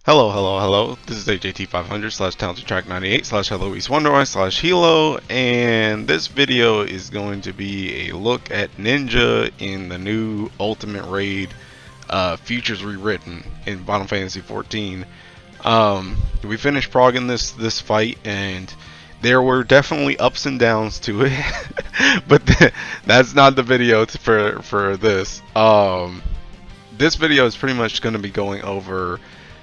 Hello, hello, hello. This is AJT500 slash Talented Track 98 slash Heloise Wonderboy slash Hilo, and this video is going to be a look at Ninja in the new Ultimate Raid Futures Rewritten in Final Fantasy XIV. We finished progging this fight, and there were definitely ups and downs to it, but that's not the video for this. This video is pretty much going to be going over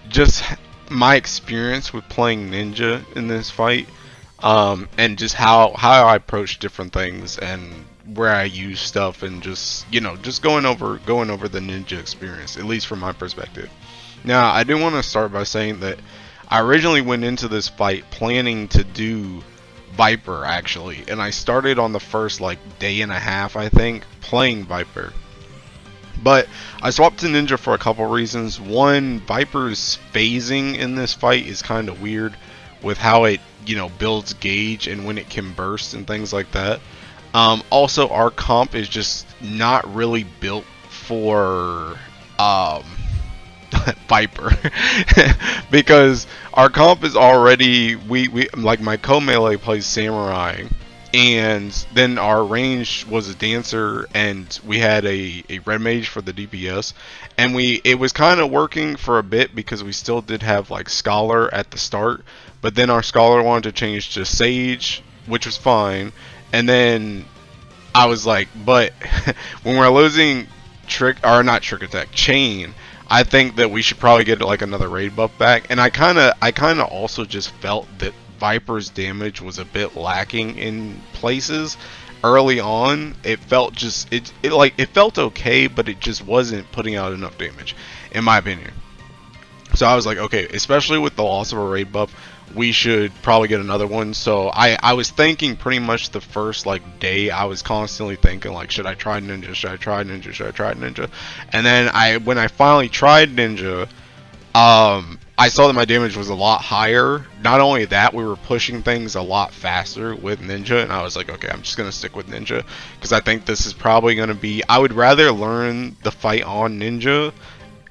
just my experience with playing Ninja in this fight, and just how I approach different things and where I use stuff, and just just going over the Ninja experience, at least from my perspective. Now, I do want to start by saying that I originally went into this fight planning to do Viper, actually, and I started on the first day and a half, I think, playing Viper. But I swapped to Ninja for a couple reasons. One, Viper's phasing in this fight is kind of weird with how it, builds gauge and when it can burst and things like that. Also, our comp is just not really built for Viper because our comp is already we like my co-melee plays Samurai, and then our range was a dancer, and we had a red mage for the DPS, and it was kind of working for a bit because we still did have scholar at the start, but then our scholar wanted to change to sage, which was fine. And then I was like, but when we're losing not trick attack, chain, I think that we should probably get another raid buff back. And I kind of also just felt that Viper's damage was a bit lacking in places early on. It felt it felt okay, but it just wasn't putting out enough damage, in my opinion. So I was like, okay, especially with the loss of a raid buff, we should probably get another one. So I was thinking pretty much the first day, I was constantly thinking should I try Ninja, should I try Ninja, should I try Ninja? And then when I finally tried Ninja, I saw that my damage was a lot higher. Not only that, we were pushing things a lot faster with Ninja, and I was like, okay, I'm just going to stick with Ninja, because I think this is probably going to be, I would rather learn the fight on Ninja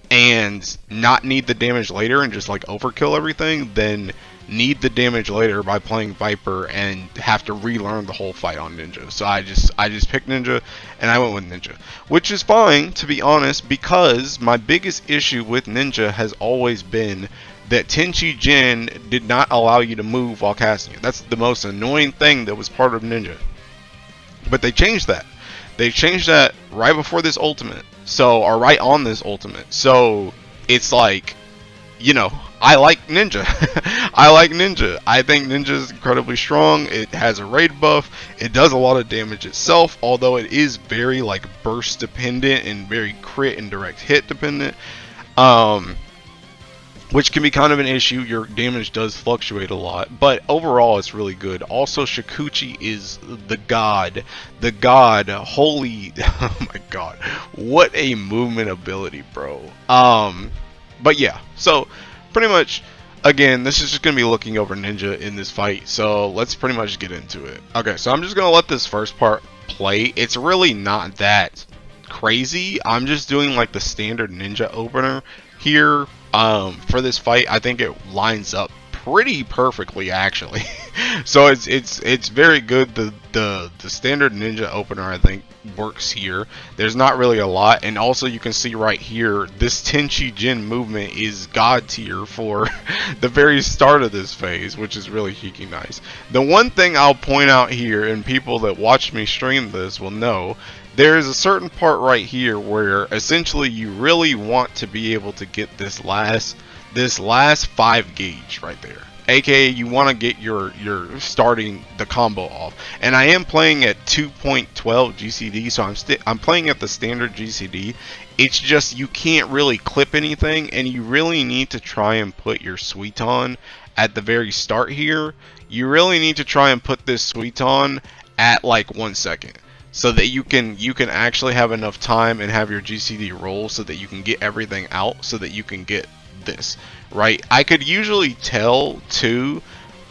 and not need the damage later and just overkill everything than need the damage later by playing Viper and have to relearn the whole fight on Ninja. So I just picked Ninja, and I went with Ninja, which is fine, to be honest, because my biggest issue with Ninja has always been that Tenchi Jin did not allow you to move while casting it. That's the most annoying thing that was part of Ninja. But they changed that. They changed that right before this ultimate, or right on this ultimate. So it's I like Ninja. I like Ninja. I think Ninja is incredibly strong. It has a raid buff. It does a lot of damage itself, although it is very burst dependent and very crit and direct hit dependent, which can be kind of an issue. Your damage does fluctuate a lot, but overall it's really good. Also, Shikuchi is the god. Holy, oh my god, what a movement ability, bro. But yeah, so pretty much, again, this is just going to be looking over Ninja in this fight, so let's pretty much get into it. Okay, so I'm just going to let this first part play. It's really not that crazy. I'm just doing the standard Ninja opener here for this fight. I think it lines up pretty perfectly, actually. So it's very good. The standard Ninja opener, I think, works here. There's not really a lot, and also you can see right here, this Tenchi Jin movement is god tier for the very start of this phase, which is really cheeky nice. The one thing I'll point out here, and people that watch me stream this will know, there is a certain part right here where essentially you really want to be able to get this last 5 gauge right there. AKA, you want to get your starting the combo off, and I am playing at 2.12 GCD, so I'm playing at the standard GCD. It's just you can't really clip anything, and you really need to try and put your Suiton at the very start here. You really need to try and put this Suiton at 1 second, so that you can actually have enough time and have your GCD roll so that you can get everything out, so that you can get this right. I could usually tell too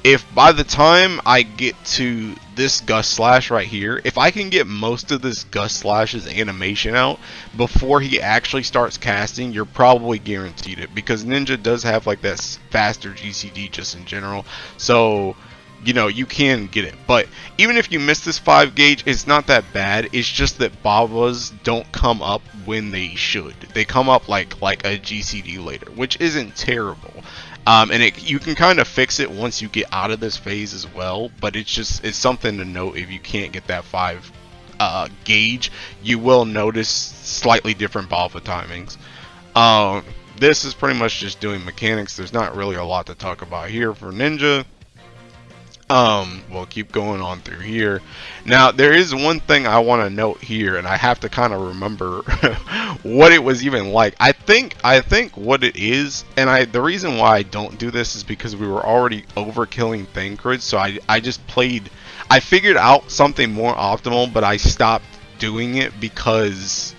if by the time I get to this Gust Slash right here, if I can get most of this Gust Slash's animation out before he actually starts casting, you're probably guaranteed it, because Ninja does have like that faster GCD just in general. So you know, you can get it. But even if you miss this 5 gauge, it's not that bad. It's just that Babas don't come up when they should. They come up like a GCD later, which isn't terrible. And you can kind of fix it once you get out of this phase as well. But it's something to note. If you can't get that 5 gauge, you will notice slightly different Baba timings. This is pretty much just doing mechanics. There's not really a lot to talk about here for Ninja. We'll keep going on through here. Now, there is one thing I want to note here, and I have to kind of remember what it was even like. I think what it is, and the reason why I don't do this is because we were already overkilling Thancred, so I figured out something more optimal, but I stopped doing it because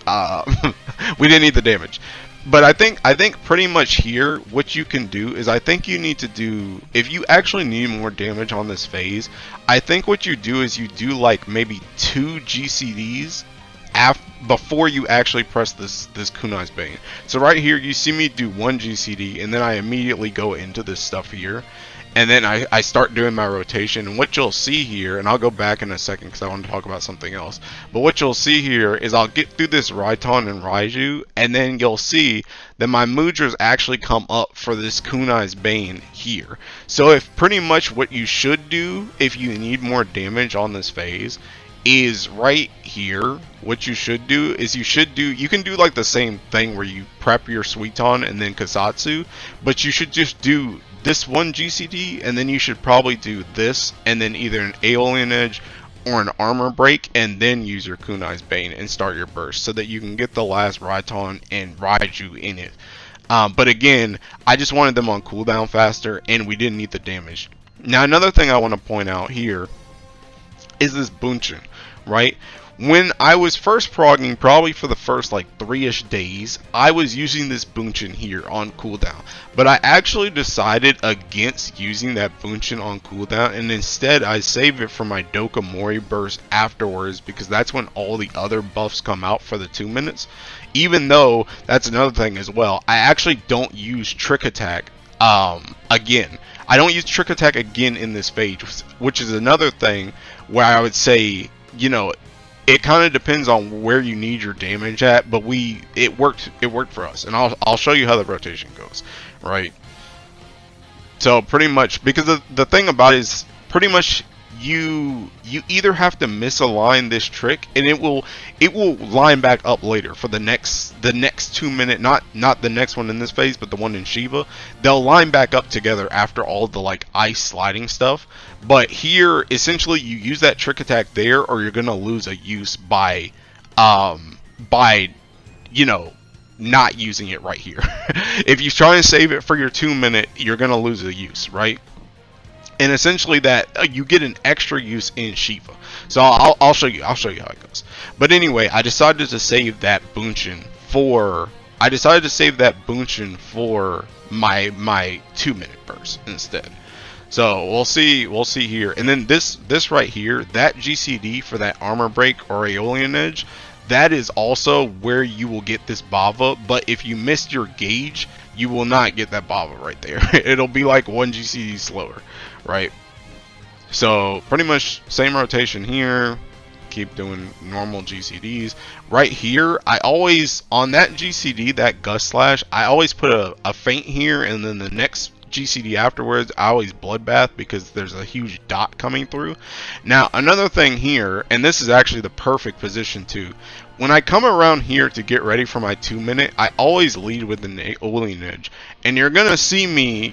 we didn't need the damage. But I think pretty much here, what you can do is, I think you need to do, if you actually need more damage on this phase, I think what you do is you do like maybe 2 GCDs before you actually press this Kunai's Bane. So right here, you see me do 1 GCD, and then I immediately go into this stuff here. And then I start doing my rotation, and what you'll see here, and I'll go back in a second because I want to talk about something else, but what you'll see here is I'll get through this Raiton and Raiju, and then you'll see that my Mudras actually come up for this Kunai's Bane here. So if pretty much what you should do if you need more damage on this phase is right here, what you should do is you can do like the same thing where you prep your Suiton and then Kasatsu, but you should just do this 1 GCD, and then you should probably do this, and then either an Aeolian Edge or an Armor Break, and then use your Kunai's Bane and start your burst, so that you can get the last Raiton and Raiju in it. But again, I just wanted them on cooldown faster, and we didn't need the damage. Now, another thing I want to point out here is this Bunshin, right? When I was first progging, probably for the first like 3-ish days, I was using this Bunshin here on cooldown. But I actually decided against using that Bunshin on cooldown, and instead I saved it for my Dokamori burst afterwards, because that's when all the other buffs come out for the 2 minutes. Even though, that's another thing as well, I actually don't use Trick Attack again. I don't use Trick Attack again in this phase, which is another thing where I would say, you know, it kind of depends on where you need your damage at, but it worked for us, and I'll show you how the rotation goes, right? So pretty much, because the thing about it is, pretty much you either have to misalign this trick, and it will line back up later for the next 2 minute, not the next one in this phase, but the one in Shiva. They'll line back up together after all the like ice sliding stuff. But here, essentially, you use that Trick Attack there, or you're gonna lose a use by you know, not using it right here. If you try and save it for your 2 minute, you're gonna lose a use, right? And essentially that you get an extra use in Shiva. So I'll show you how it goes. But anyway, I decided to save that Bunshin for my 2 minute burst instead. So we'll see here. And then this right here, that GCD for that Armor Break or Aeolian Edge, that is also where you will get this Bava. But if you missed your gauge, you will not get that Bava right there. It'll be like 1 GCD slower, right? So pretty much same rotation here. Keep doing normal GCDs. Right here, I always, on that GCD, that Gust Slash, I always put a feint here, and then the next GCD afterwards, I always Bloodbath, because there's a huge dot coming through. Now, another thing here, and this is actually the perfect position too. When I come around here to get ready for my 2 minute, I always lead with an Aeolian Edge, and you're gonna see me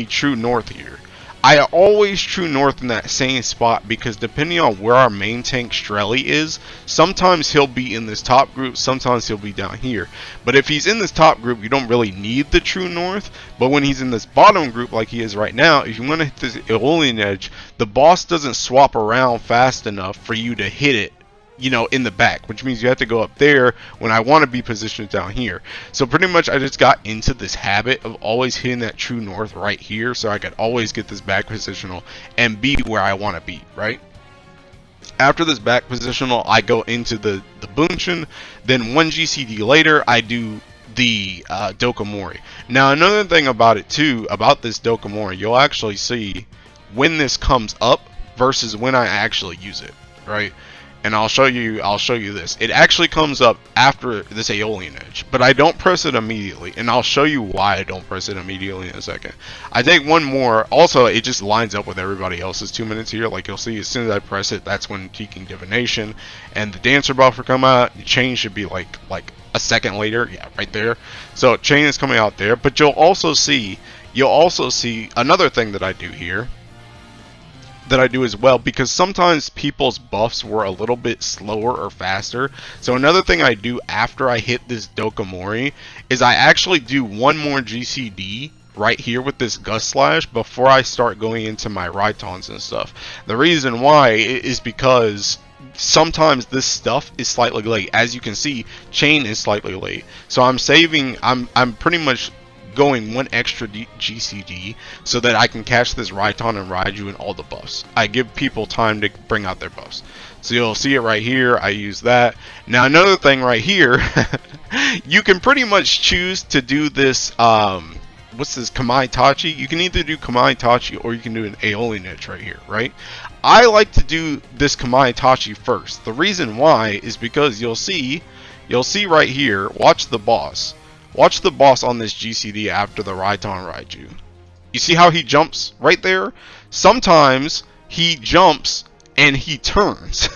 true north here. I always true north in that same spot, because depending on where our main tank Strelly is, sometimes he'll be in this top group, sometimes he'll be down here. But if he's in this top group, you don't really need the true north. But when he's in this bottom group like he is right now, if you want to hit this Aeolian Edge, the boss doesn't swap around fast enough for you to hit it, you know, in the back, which means you have to go up there when I want to be positioned down here. So pretty much I just got into this habit of always hitting that true north right here, so I could always get this back positional and be where I want to be, right? After this back positional, I go into the Bunshin. Then 1 GCD later, I do the Dokomori. Now, another thing about it too, about this Dokomori, you'll actually see when this comes up versus when I actually use it, right? And I'll show you this. It actually comes up after this Aeolian Edge, but I don't press it immediately, and I'll show you why I don't press it immediately in a second. I take one more. Also, it just lines up with everybody else's 2 minutes here. Like you'll see, as soon as I press it, that's when Teaching Divination and the Dancer buff will come out. The chain should be like a second later. Yeah, right there. So chain is coming out there, but you'll also see another thing that I do here, that I do as well, because sometimes people's buffs were a little bit slower or faster. So another thing I do after I hit this Dokomori is I actually do one more GCD right here with this Gust Slash before I start going into my Rhytons and stuff. The reason why is because sometimes this stuff is slightly late. As you can see, chain is slightly late. So I'm pretty much going one extra GCD so that I can catch this Rhyton and Raiju and all the buffs. I give people time to bring out their buffs. So you'll see it right here. I use that. Now another thing right here, you can pretty much choose to do this, what's this, Kamai Tachi? You can either do Kamai Tachi or you can do an Aeolian Edge right here, right? I like to do this Kamai Tachi first. The reason why is because you'll see right here, watch the boss. Watch the boss on this GCD after the Rhyton Raiju. You see how he jumps right there? Sometimes he jumps and he turns.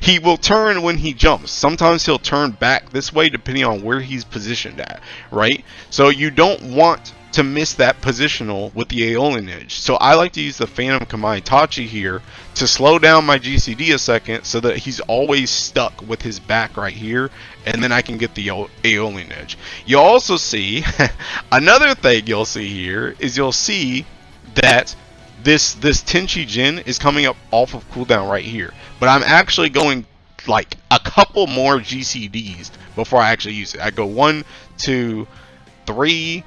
He will turn when he jumps. Sometimes he'll turn back this way depending on where he's positioned at, right? So you don't want to miss that positional with the Aeolian Edge. So I like to use the Phantom Kamai Tachi here to slow down my GCD a second so that he's always stuck with his back right here, and then I can get the Aeolian Edge. You'll also see, another thing you'll see here is you'll see that this Tenchi Jin is coming up off of cooldown right here. But I'm actually going like a couple more GCDs before I actually use it. I go 1, 2, 3,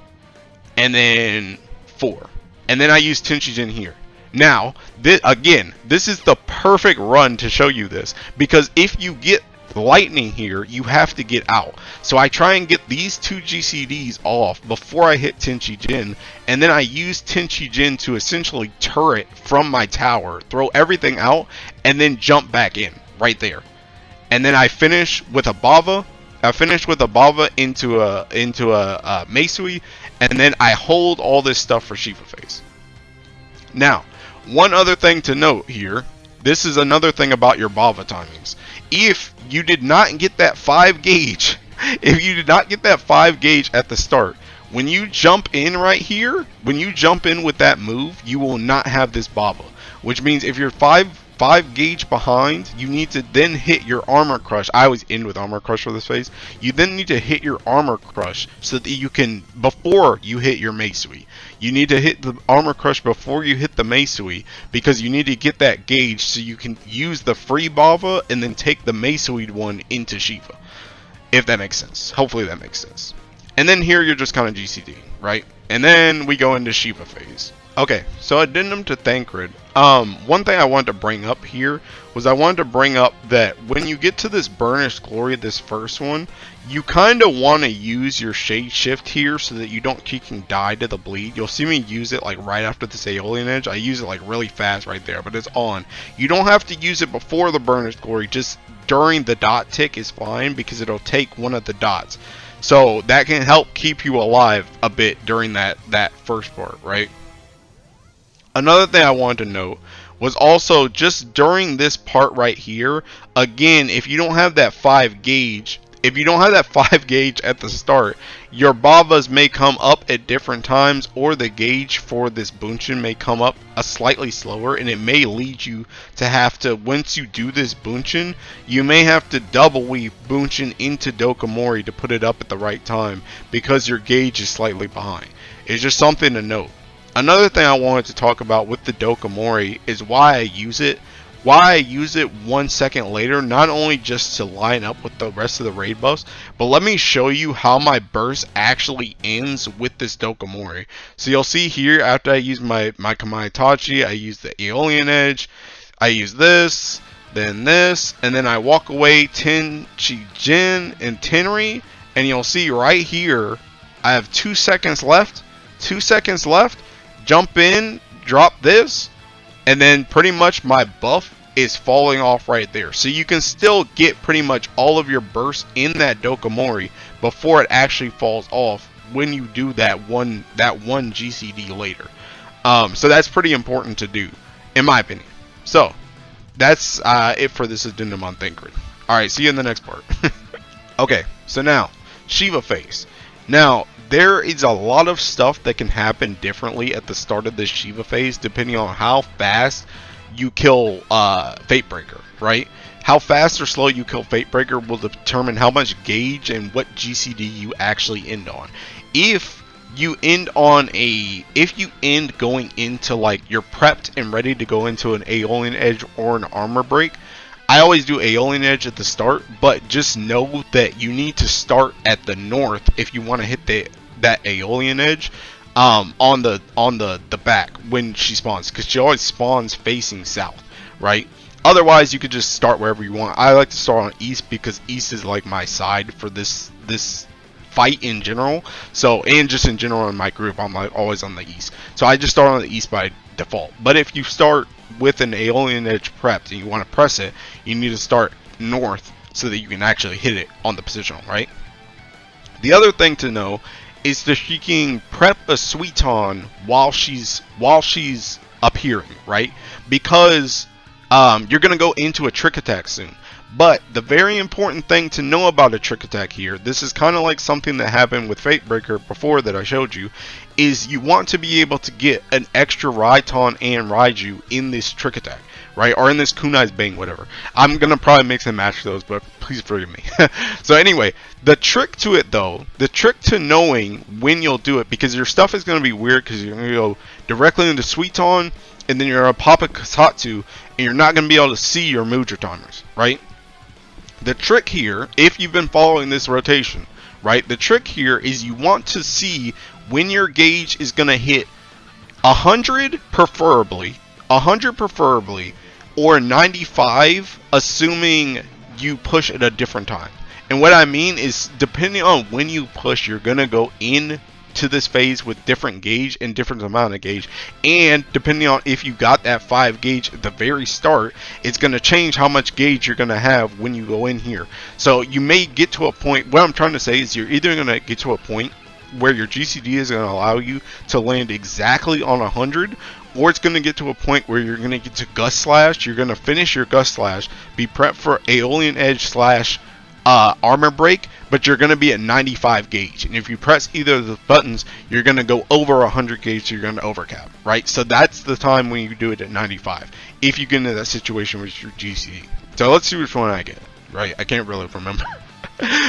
and then 4, and then I use Tenchi Jin here. Now, this is the perfect run to show you this, because if you get lightning here, you have to get out. So I try and get these 2 GCDs off before I hit Tenchi Jin, and then I use Tenchi Jin to essentially turret from my tower, throw everything out, and then jump back in right there. And then I finish with a Bava. I finish with a Bava into a Meisui, and then I hold all this stuff for Shiva phase. Now, one other thing to note here, this is another thing about your Bava timings. If you did not get that 5 gauge, if you did not get that 5 gauge at the start, when you jump in right here, when you jump in with that move, you will not have this Bava. Which means if you're 5 gauge behind, you need to then hit your Armor Crush. I always end with Armor Crush for this phase. You then need to hit your Armor Crush so that you can, before you hit your Meisui. You need to hit the Armor Crush before you hit the Meisui, because you need to get that gauge so you can use the free Bava and then take the Meisui one into Shiva. If that makes sense. Hopefully that makes sense. And then here you're just kind of GCD, right? And then we go into Shiva phase. Okay, so addendum to Thancred. One thing I wanted to bring up here was I wanted to bring up that when you get to this Burnished Glory, this first one, you kind of want to use your Shade Shift here so that you don't kicking die to the bleed. You'll see me use it like right after this Aeolian Edge. I use it like really fast right there, but it's on. You don't have to use it before the Burnished Glory, just during the dot tick is fine because it'll take one of the dots. So that can help keep you alive a bit during that first part, right? Another thing I wanted to note was also just during this part right here, again, if you don't have that 5 gauge, at the start, your Bavas may come up at different times, or the gauge for this Bunshin may come up a slightly slower, and it may lead you to have to, once you do this Bunshin, you may have to double weave Bunshin into Dokomori to put it up at the right time, because your gauge is slightly behind. It's just something to note. Another thing I wanted to talk about with the Dokomori is why I use it. Why I use it 1 second later, not only just to line up with the rest of the raid buffs, but let me show you how my burst actually ends with this Dokomori. So you'll see here, after I use my Kamai Tachi, I use the Aeolian Edge, I use this, then this, and then I walk away 10 Jin and Tenri, and you'll see right here I have 2 seconds left. 2 seconds left. Jump in, drop this, and then pretty much my buff is falling off right there. So you can still get pretty much all of your bursts in that Dokomori before it actually falls off when you do that one GCD later. So that's pretty important to do, in my opinion. So that's it for this addendum on Thancred. Alright, see you in the next part. Okay, so now, Shiva phase. Now, there is a lot of stuff that can happen differently at the start of this Shiva phase, depending on how fast you kill Fatebreaker, right? How fast or slow you kill Fatebreaker will determine how much gauge and what GCD you actually end on. If you end going into, like, you're prepped and ready to go into an Aeolian Edge or an armor break, I always do Aeolian Edge at the start, but just know that you need to start at the north if you want to hit that Aeolian Edge on the back when she spawns, because she always spawns facing south, right? Otherwise, you could just start wherever you want. I like to start on east because east is like my side for this fight in general. So, and just in general in my group, I'm like always on the east. So I just start on the east by default. But if you start with an Aeolian Edge prepped and you want to press it, you need to start north so that you can actually hit it on the positional, right? The other thing to know is that she can prep a Suiton while she's appearing, right? Because you're gonna go into a trick attack soon. But the very important thing to know about a trick attack here, this is kind of like something that happened with Fatebreaker before that I showed you, is you want to be able to get an extra Raiton and Raiju in this trick attack, right? Or in this Kunai's Bane, whatever. I'm going to probably mix and match those, but please forgive me. So anyway, the trick to it though, the trick to knowing when you'll do it, because your stuff is going to be weird because you're going to go directly into Suiton, and then you're going to pop a Kasatsu, and you're not going to be able to see your Mudra timers, right? The trick here, if you've been following this rotation, right, the trick here is you want to see when your gauge is going to hit 100 preferably, or 95, assuming you push at a different time. And what I mean is, depending on when you push, you're going to go in to this phase with different gauge and different amount of gauge, and depending on if you got that 5 gauge at the very start, it's going to change how much gauge you're going to have when you go in here. So you may get to a point, what I'm trying to say is you're either going to get to a point where your GCD is going to allow you to land exactly on 100, or it's going to get to a point where you're going to get to Gust Slash, you're going to finish your Gust Slash, be prepped for Aeolian Edge slash armor break, but you're going to be at 95 gauge, and if you press either of the buttons, you're going to go over 100 gauge, so you're going to overcap, right? So that's the time when you do it at 95, if you get into that situation with your GCD. So let's see which one I get, right? I can't really remember.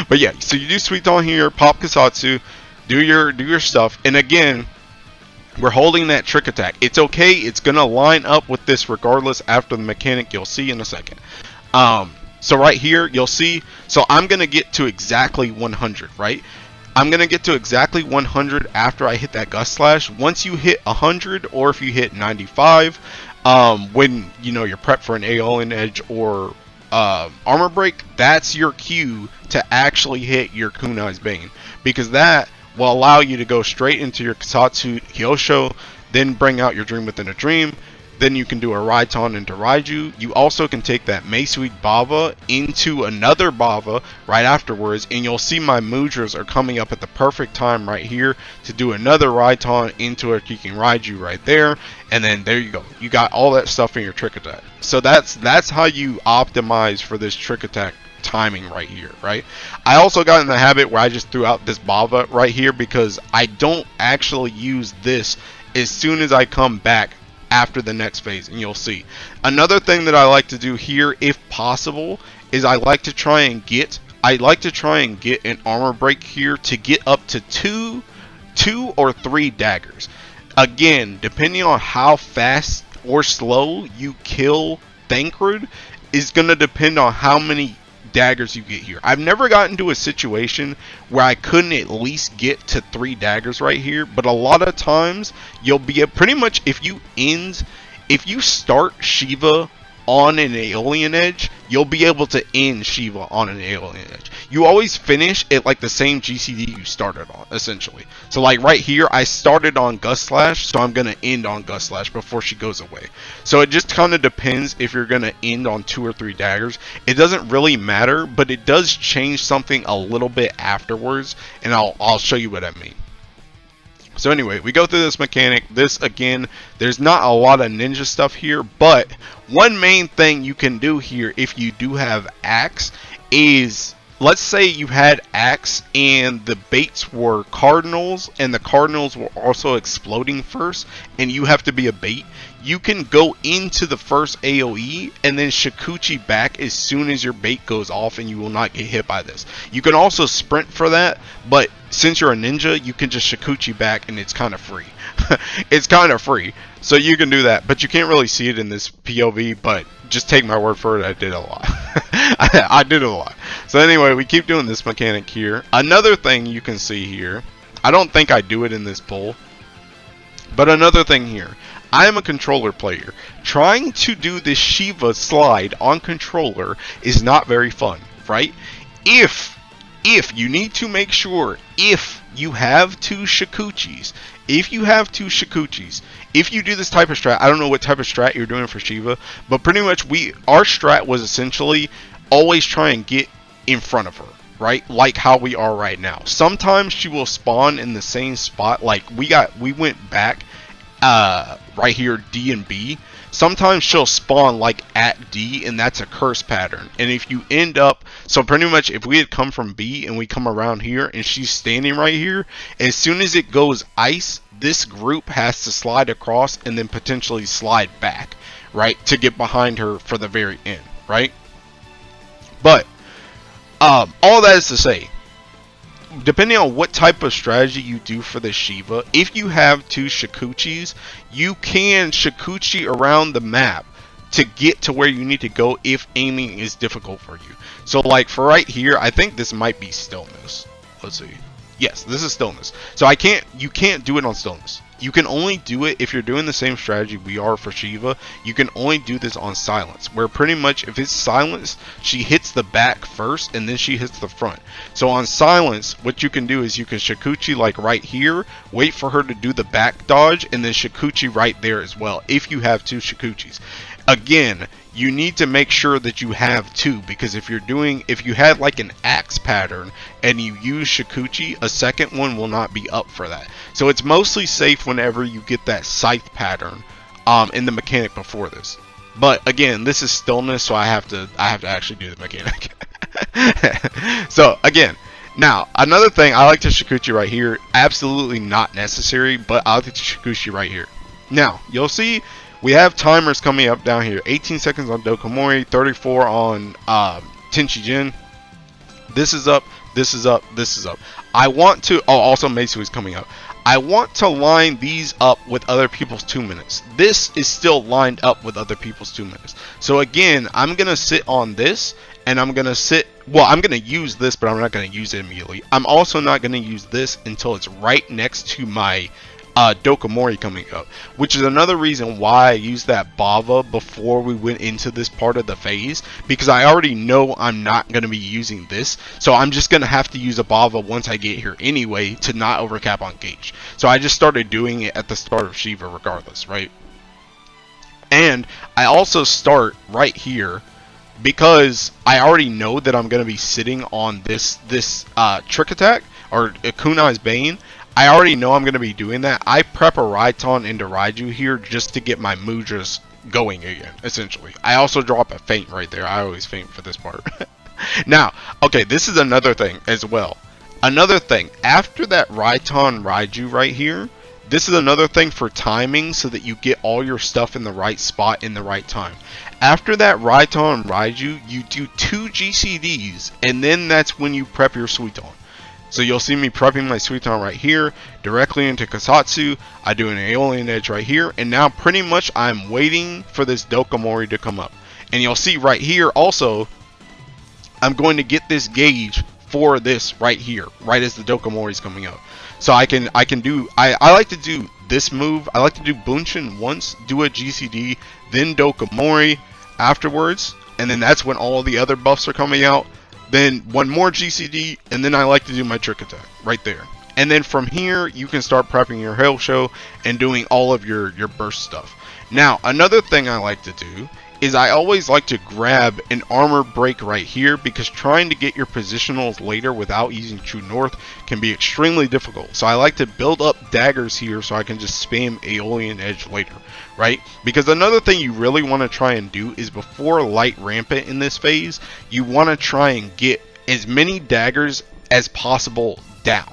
But yeah, so you do Suiton here, pop Kasatsu, do your stuff, and again, we're holding that trick attack. It's okay, it's going to line up with this regardless after the mechanic, you'll see in a second. So right here, you'll see, so I'm going to get to exactly 100, right? I'm going to get to exactly 100 after I hit that Gust Slash. Once you hit 100, or if you hit 95, when, you know, you're prepped for an Aeolian Edge or armor break, that's your cue to actually hit your Kunai's Bane. Because that will allow you to go straight into your Kasatsu Hyosho, then bring out your Dream Within a Dream. Then you can do a Raiton into Raiju. You also can take that Meisuite Bava into another Bava right afterwards, and you'll see my Mudras are coming up at the perfect time right here to do another Raiton into a Kikin Raiju right there, and then there you go. You got all that stuff in your trick attack. So that's how you optimize for this trick attack timing right here, right? I also got in the habit where I just threw out this Bava right here because I don't actually use this as soon as I come back after the next phase, and you'll see. Another thing that I like to do here, if possible, is I like to try and get an armor break here to get up to two or three daggers. Again, depending on how fast or slow you kill Thancred is going to depend on how many daggers you get here. I've never gotten to a situation where I couldn't at least get to 3 daggers right here, but a lot of times you'll be pretty much, if you start Shiva on an alien edge, you'll be able to end Shiva on an alien edge. You always finish at like the same GCD you started on, essentially. So like right here, I started on Gust Slash, so I'm going to end on Gust Slash before she goes away. So it just kind of depends if you're going to end on 2 or 3 daggers. It doesn't really matter, but it does change something a little bit afterwards, and I'll show you what I mean. So anyway, we go through this mechanic. This, again, there's not a lot of ninja stuff here, but one main thing you can do here if you do have Axe is, let's say you had Axe and the baits were Cardinals, and the Cardinals were also exploding first, and you have to be a bait. You can go into the first AoE and then Shikuchi back as soon as your bait goes off, and you will not get hit by this. You can also sprint for that, but since you're a ninja, you can just Shikuchi back and it's kind of free. It's kind of free, so you can do that, but you can't really see it in this POV, but just take my word for it, I did a lot. I did a lot. So anyway, we keep doing this mechanic here. Another thing you can see here, I don't think I do it in this pull, but another thing here, I am a controller player. Trying to do this Shiva slide on controller is not very fun, right? If you need to make sure, if you have 2 Shikuchis, if you do this type of strat, I don't know what type of strat you're doing for Shiva, but pretty much our strat was essentially always try and get in front of her, right? Like how we are right now. Sometimes she will spawn in the same spot, like we went back right here, D and B. Sometimes she'll spawn like at D, and that's a curse pattern. And if you end up, so pretty much if we had come from B and we come around here and she's standing right here, as soon as it goes ice, this group has to slide across and then potentially slide back, right, to get behind her for the very end, right? But all that is to say, depending on what type of strategy you do for the Shiva, if you have 2 Shikuchis, you can Shikuchi around the map to get to where you need to go if aiming is difficult for you. So like for right here, I think this might be stillness. Let's see. Yes, this is stillness. So you can't do it on stillness. You can only do it if you're doing the same strategy we are for Shiva. You can only do this on silence, where pretty much if it's silence, she hits the back first and then she hits the front. So on silence, what you can do is you can Shikuchi like right here, wait for her to do the back dodge, and then Shikuchi right there as well, if you have 2 Shikuchis. Again, you need to make sure that you have 2, because if you had like an axe pattern and you use Shikuchi, a second one will not be up for that. So it's mostly safe whenever you get that scythe pattern in the mechanic before this. But again, this is stillness, so I have to actually do the mechanic. So again, now another thing, I like to Shikuchi right here. Absolutely not necessary, but I like to Shikuchi right here. Now you'll see we have timers coming up down here. 18 seconds on Dokomori, 34 on Tenchi Jin. This is up, this is up, this is up. I want to, oh, also Meisui is coming up. I want to line these up with other people's 2 minutes. This is still lined up with other people's 2 minutes. So again, I'm going to sit on this, and I'm going to sit, well, I'm going to use this, but I'm not going to use it immediately. I'm also not going to use this until it's right next to my Dokomori coming up, which is another reason why I used that Bava before we went into this part of the phase, because I already know I'm not going to be using this, so I'm just going to have to use a Bava once I get here anyway to not overcap on gauge. So I just started doing it at the start of Shiva regardless, right? And I also start right here because I already know that I'm going to be sitting on this trick attack, or Kunai's Bane. I already know I'm going to be doing that. I prep a Raiton into Raiju here just to get my Mudras going again, essentially. I also drop a feint right there. I always feint for this part. Now, okay, this is another thing as well. Another thing, after that Raiton Raiju right here, this is another thing for timing so that you get all your stuff in the right spot in the right time. After that Raiton Raiju, you do 2 GCDs, and then that's when you prep your Suiton. So you'll see me prepping my Suiton right here, directly into Kasatsu. I do an Aeolian Edge right here, and now pretty much I'm waiting for this Dokomori to come up. And you'll see right here also, I'm going to get this gauge for this right here, right as the Dokomori is coming up. So I like to do this move. I like to do Bunshin once, do a GCD, then Dokomori, afterwards, and then that's when all the other buffs are coming out. Then one more GCD, and then I like to do my trick attack right there. And then from here, you can start prepping your Hail Show and doing all of your burst stuff. Now, another thing I like to do is I always like to grab an armor break right here, because trying to get your positionals later without using True North can be extremely difficult. So I like to build up daggers here so I can just spam Aeolian Edge later, right? Because another thing you really want to try and do is before Light Rampant in this phase, you want to try and get as many daggers as possible down.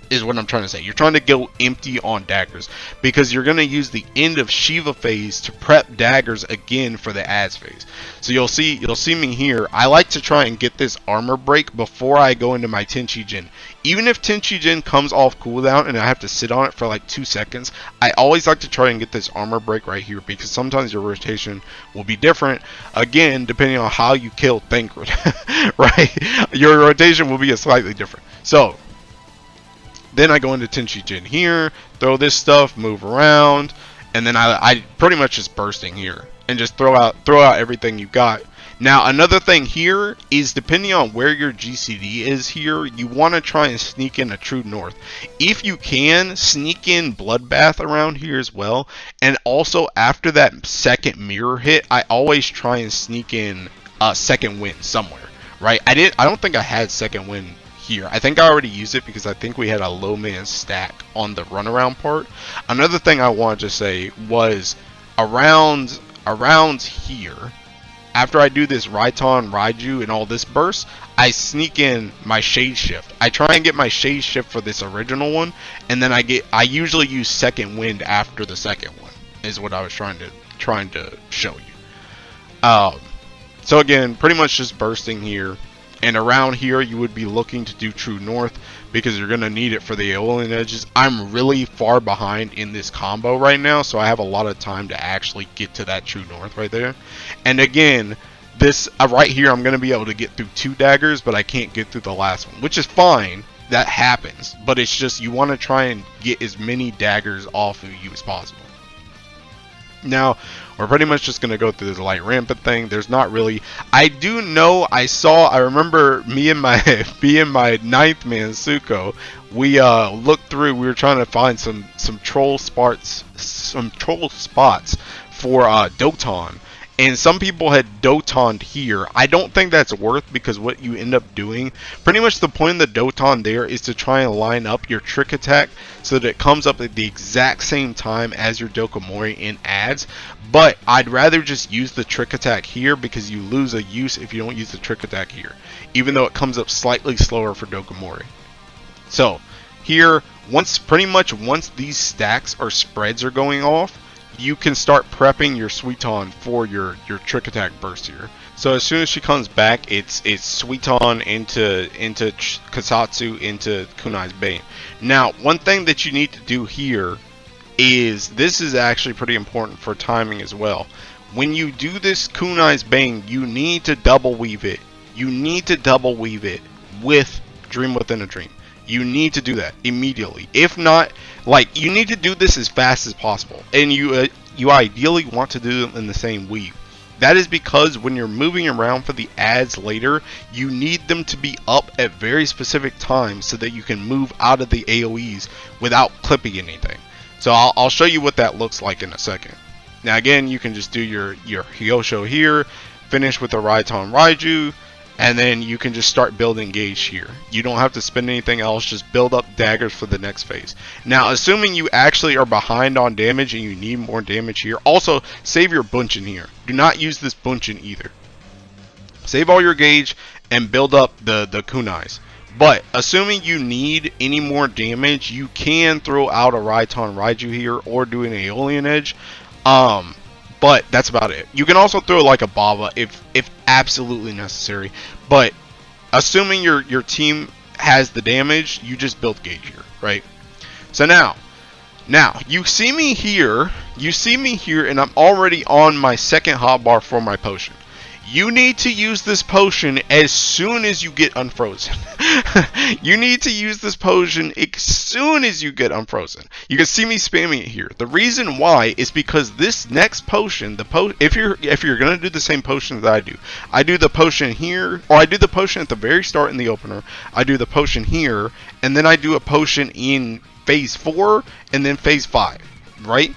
Is what I'm trying to say. You're trying to go empty on daggers, because you're going to use the end of Shiva phase to prep daggers again for the ads phase. So you'll see me here. I like to try and get this armor break before I go into my Tenchi Jin. Even if Tenchi Jin comes off cooldown and I have to sit on it for like 2 seconds, I always like to try and get this armor break right here, because sometimes your rotation will be different, again depending on how you kill Thancred. Right, your rotation will be slightly different. So then I go into Tenchi Jin here, throw this stuff, move around, and then I pretty much just bursting here and just throw out everything you got. Now another thing here is, depending on where your GCD is here, you want to try and sneak in a True North. If you can, sneak in Bloodbath around here as well. And also after that second mirror hit, I always try and sneak in a second wind somewhere, right? I don't think I had second wind here. I think I already used it because I think we had a low man stack on the runaround part. Another thing I wanted to say was around here, after I do this Raiton, Raiju, and all this burst, I sneak in my Shade Shift. I try and get my Shade Shift for this original one, and then I usually use second wind after the second one, is what I was trying to show you. So again, pretty much just bursting here. And around here, you would be looking to do True North, because you're going to need it for the Aeolian Edges. I'm really far behind in this combo right now, so I have a lot of time to actually get to that True North right there. And again, this right here, I'm going to be able to get through 2 daggers, but I can't get through the last one, which is fine. That happens, but it's just you want to try and get as many daggers off of you as possible. Now, we're pretty much just going to go through the Light Rampant thing. There's not really... I do know, I remember me and my 9th man, Suko, we looked through, we were trying to find some troll spots for Doton. And some people had Dotoned here. I don't think that's worth, because what you end up doing, pretty much the point of the Doton there is to try and line up your trick attack so that it comes up at the exact same time as your Dokomori in ads. But I'd rather just use the trick attack here, because you lose a use if you don't use the trick attack here, even though it comes up slightly slower for Dokomori. So here, once these stacks or spreads are going off, you can start prepping your Suiton for your trick attack burst here. So as soon as she comes back, it's Suiton into Kasatsu into Kunai's Bane. Now, one thing that you need to do here is, this is actually pretty important for timing as well. When you do this Kunai's Bane, you need to double weave it. You need to double weave it with Dream Within a Dream. You need to do that immediately. If not, like, you need to do this as fast as possible, and you ideally want to do them in the same weave. That is because when you're moving around for the ads later, you need them to be up at very specific times so that you can move out of the AoEs without clipping anything. So I'll show you what that looks like in a second. Now again, you can just do your Hyosho here, finish with a Raiton Raiju, and then you can just start building gauge here. You don't have to spend anything else, just build up daggers for the next phase. Now, assuming you actually are behind on damage and you need more damage here, also save your Bunchin here. Do not use this Bunchin either. Save all your gauge and build up the kunais. But assuming you need any more damage, you can throw out a Raiton Raiju here or do an Aeolian Edge. But that's about it. You can also throw like a Baba if absolutely necessary. But assuming your team has the damage, you just build gauge here, right? So now you see me here, and I'm already on my second hotbar for my potion. You need to use this potion as soon as you get unfrozen. You need to use this potion as soon as you get unfrozen. You can see me spamming it here. The reason why is because this next potion, if you're gonna do the same potion that I do the potion here, or I do the potion at the very start in the opener. I do the potion here, and then I do a potion in phase 4 and then phase 5, right?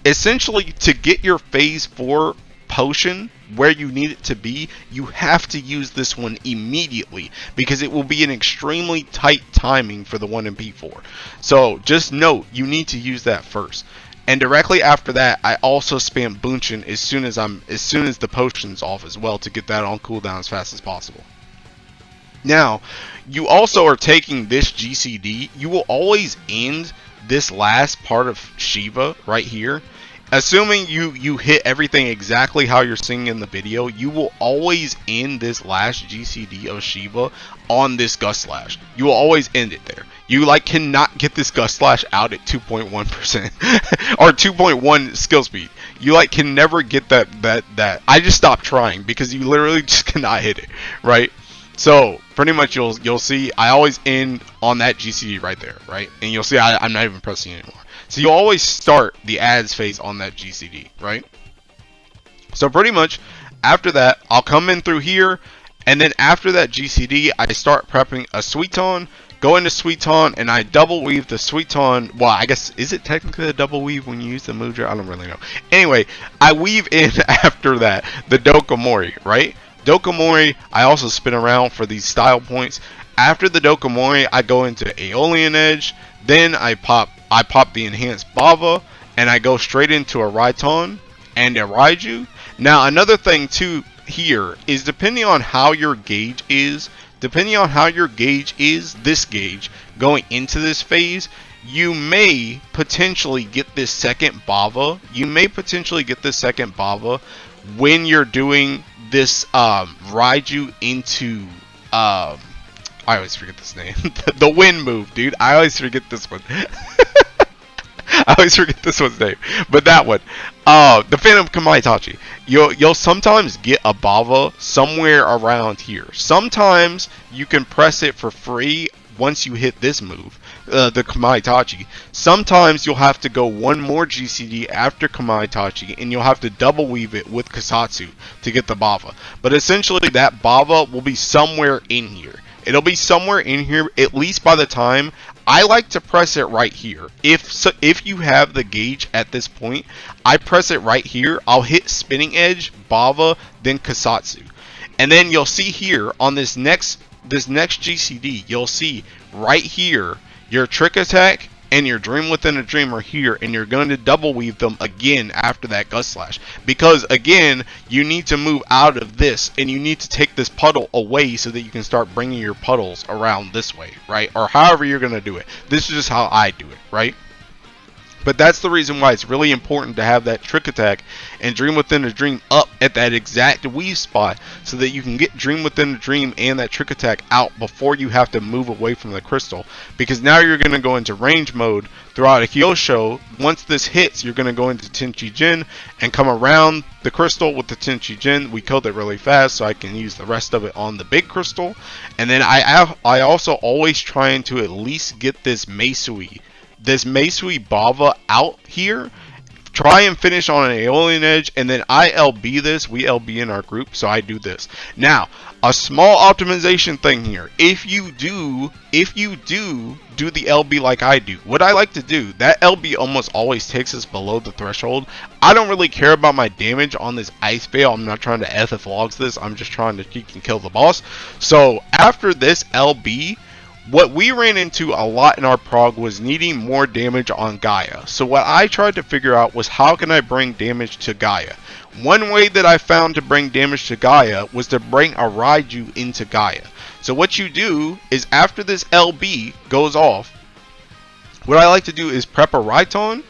Essentially, to get your phase 4 potion where you need it to be, you have to use this one immediately, because it will be an extremely tight timing for the one in P4. So just note, you need to use that first. And directly after that, I also spam Bunchin as soon as the potion's off as well, to get that on cooldown as fast as possible. Now, you also are taking this GCD. You will always end this last part of Shiva right here. Assuming you hit everything exactly how you're seeing in the video, you will always end this last GCD of Shiva on this Gust Slash. You will always end it there. You cannot get this Gust Slash out at 2.1% or 2.1 skill speed. You can never get that. I just stopped trying because you literally just cannot hit it, right? So pretty much you'll see I always end on that GCD right there, right? And you'll see I'm not even pressing it anymore. So you always start the ads phase on that GCD, right? So pretty much after that, I'll come in through here, and then after that GCD, I start prepping a Suiton, go into Suiton, and I double weave the Suiton. Well, I guess, is it technically a double weave when you use the Mudra? I don't really know. Anyway, I weave in after that the Dokomori, right? Dokomori, I also spin around for these style points. After the Dokomori, I go into Aeolian Edge, then I pop the enhanced Bava, and I go straight into a Raiton and a Raiju. Now another thing too here is, depending on how your gauge is, this gauge going into this phase, you may potentially get this second Bava. When you're doing this Raiju into I always forget this name. The wind move, dude. I always forget this one. I always forget this one's name. But that one. The Phantom Kamaitachi. You'll sometimes get a Bava somewhere around here. Sometimes you can press it for free once you hit this move, the Kamaitachi. Sometimes you'll have to go one more GCD after Kamaitachi, and you'll have to double weave it with Kasatsu to get the Bava. But essentially that Bava will be somewhere in here. It'll be somewhere in here, at least by the time. I like to press it right here. If you have the gauge at this point, I press it right here. I'll hit Spinning Edge, Bava, then Kasatsu. And then you'll see here on this next GCD, you'll see right here your Trick Attack and your Dream Within a Dream are here, and you're going to double weave them again after that Gust Slash, because again you need to move out of this and you need to take this puddle away so that you can start bringing your puddles around this way, right? Or however you're going to do it. This is just how I do it, right? But that's the reason why it's really important to have that Trick Attack and Dream Within a Dream up at that exact weave spot, so that you can get Dream Within a Dream and that Trick Attack out before you have to move away from the crystal. Because now you're going to go into range mode throughout a Hyosho. Once this hits, you're going to go into Tenchi Jin and come around the crystal with the Tenchi Jin. We killed it really fast, so I can use the rest of it on the big crystal. And then I also always trying to at least get this Meisui Bava out here. Try and finish on an Aeolian Edge, and then I LB this. We LB in our group, so I do this. Now, a small optimization thing here. If you do the LB like I do, what I like to do, that LB almost always takes us below the threshold. I don't really care about my damage on this Ice Veil. I'm not trying to FFXIV this. I'm just trying to kill the boss. So after this LB, what we ran into a lot in our prog was needing more damage on Gaia. So what I tried to figure out was, how can I bring damage to Gaia? One way that I found to bring damage to Gaia was to bring a Raiju into Gaia. So what you do is, after this LB goes off, what I like to do is prep a Raiton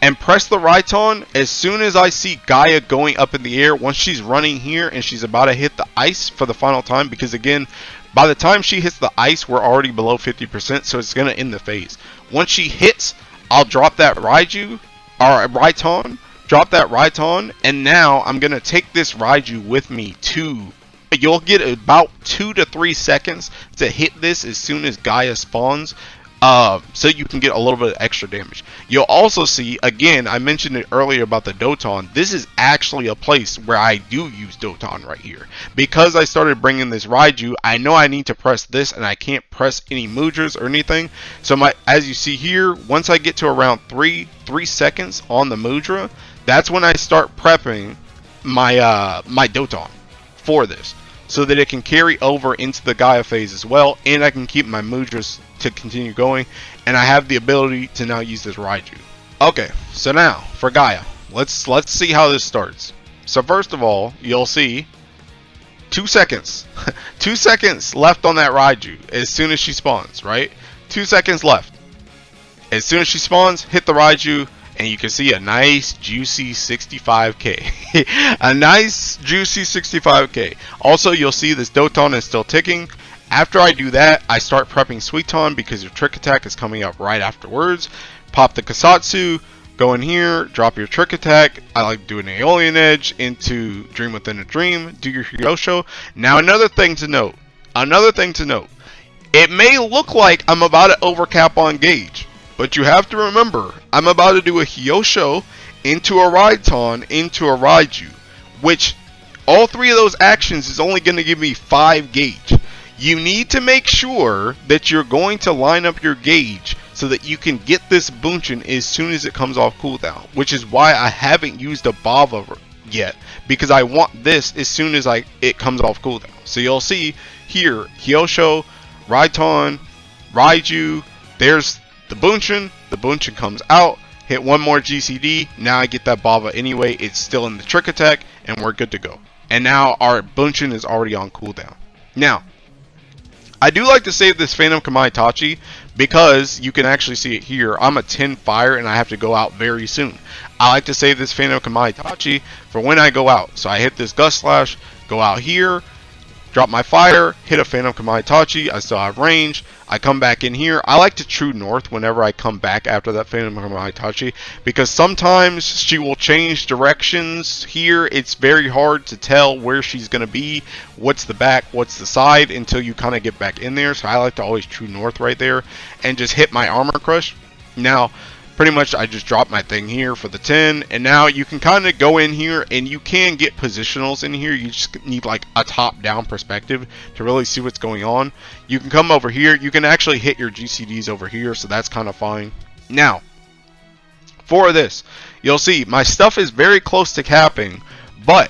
and press the Raiton as soon as I see Gaia going up in the air. Once she's running here and she's about to hit the ice for the final time, because again, by the time she hits the ice, we're already below 50%, so it's going to end the phase. Once she hits, I'll drop that Raiju, or Raiton, drop that Raiton, and now I'm gonna take this Raiju with me to. You'll get about 2 to 3 seconds to hit this as soon as Gaia spawns, so you can get a little bit of extra damage. You'll also see, again, I mentioned it earlier about the Doton. This is actually a place where I do use Doton right here. Because I started bringing this Raiju, I know I need to press this, and I can't press any Mudras or anything. So as you see here, once I get to around 3 seconds on the Mudra, that's when I start prepping my my Doton for this, so that it can carry over into the Gaia phase as well, and I can keep my Mudras to continue going, and I have the ability to now use this Raiju. Okay, so now for Gaia, let's see how this starts. So first of all, you'll see 2 seconds 2 seconds left on that Raiju as soon as she spawns, right? 2 seconds left. As soon as she spawns, hit the Raiju, and you can see a nice juicy 65k. A nice juicy 65k. Also, you'll see this Doton is still ticking. After I do that, I start prepping Suiton because your trick attack is coming up right afterwards. Pop the Kasatsu, go in here, drop your trick attack. I like to do an Aeolian Edge into Dream Within a Dream, do your Hyosho. Now another thing to note, it may look like I'm about to overcap on gauge, but you have to remember, I'm about to do a Hyosho into a Raiton into a Raiju, which all 3 of those actions is only going to give me 5 gauge. You need to make sure that you're going to line up your gauge so that you can get this Bunshin as soon as it comes off cooldown, which is why I haven't used a Bava yet, because I want this as soon as it comes off cooldown. So you'll see here, Hyosho, Raiton, Raiju, there's the Bunshin comes out, hit one more GCD, now I get that Bava anyway, it's still in the trick attack, and we're good to go. And now our Bunshin is already on cooldown. Now, I do like to save this Phantom Kamaitachi because you can actually see it here. I'm a 10 fire and I have to go out very soon. I like to save this Phantom Kamaitachi for when I go out. So I hit this Gust Slash, go out here, drop my fire, hit a Phantom Kamaitachi, I still have range, I come back in here. I like to true north whenever I come back after that Phantom Kamaitachi, because sometimes she will change directions here. It's very hard to tell where she's going to be, what's the back, what's the side, until you kind of get back in there. So I like to always true north right there and just hit my Armor Crush. Now, pretty much I just drop my thing here for the 10, and now you can kind of go in here and you can get positionals in here. You just need like a top down perspective to really see what's going on. You can come over here, you can actually hit your GCDs over here, so that's kind of fine. Now for this, you'll see my stuff is very close to capping, but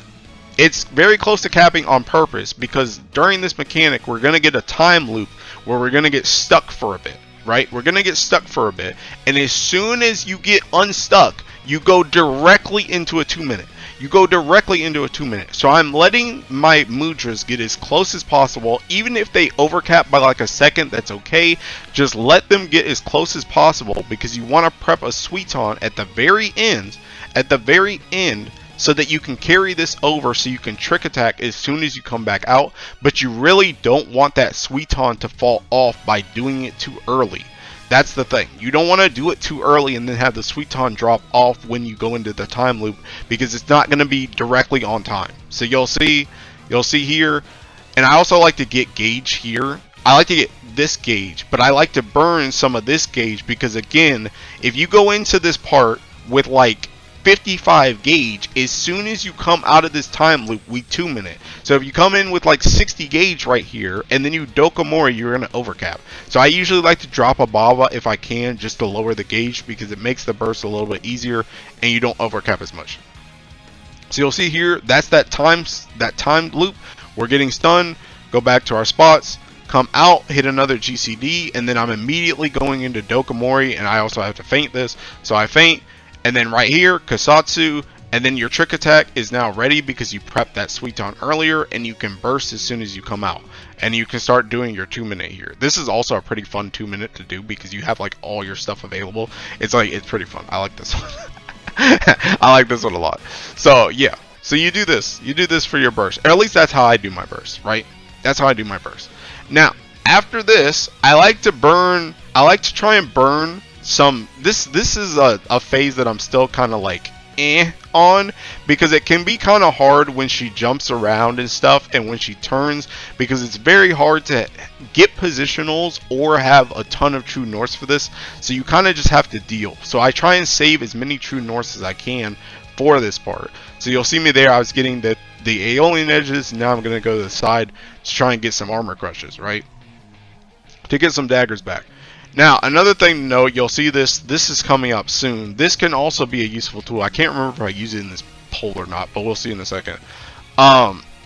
it's very close to capping on purpose, because during this mechanic we're going to get a time loop where we're going to get stuck for a bit. Right? We're going to get stuck for a bit, and as soon as you get unstuck, you go directly into a 2-minute. You go directly into a 2-minute. So I'm letting my Mudras get as close as possible. Even if they overcap by like a second, that's okay. Just let them get as close as possible, because you want to prep a Suiton at the very end. So that you can carry this over, so you can trick attack as soon as you come back out. But you really don't want that Suiton to fall off by doing it too early. That's the thing. You don't want to do it too early and then have the Suiton drop off when you go into the time loop, because it's not going to be directly on time. So you'll see here, and I also like to get gauge here. I like to get this gauge, but I like to burn some of this gauge, because again, if you go into this part with like 55 gauge, as soon as you come out of this time loop, we 2-minute. So if you come in with like 60 gauge right here, and then you Dokomori, you're going to overcap. So I usually like to drop a Bava if I can, just to lower the gauge, because it makes the burst a little bit easier, and you don't overcap as much. So you'll see here, that's that time loop. We're getting stunned, go back to our spots, come out, hit another GCD, and then I'm immediately going into Dokomori, and I also have to feint this. So I feint, and then right here, Kasatsu, and then your trick attack is now ready because you prepped that Suiton earlier, and you can burst as soon as you come out. And you can start doing your 2-minute here. This is also a pretty fun 2-minute to do, because you have like all your stuff available. It's pretty fun. I like this one. I like this one a lot. So yeah, so you do this for your burst, or at least that's how I do my burst, right? That's how I do my burst. Now, after this, I like to try and burn some. This is a phase that I'm still kind of like on, because it can be kind of hard when she jumps around and stuff, and when she turns, because it's very hard to get positionals or have a ton of true norths for this. So you kind of just have to deal. So I try and save as many true norths as I can for this part. So you'll see me there, I was getting the Aeolian edges. Now I'm going to go to the side to try and get some armor crushes, right? To get some daggers back. Now, another thing to note, you'll see this is coming up soon. This can also be a useful tool. I can't remember if I use it in this poll or not, but we'll see in a second.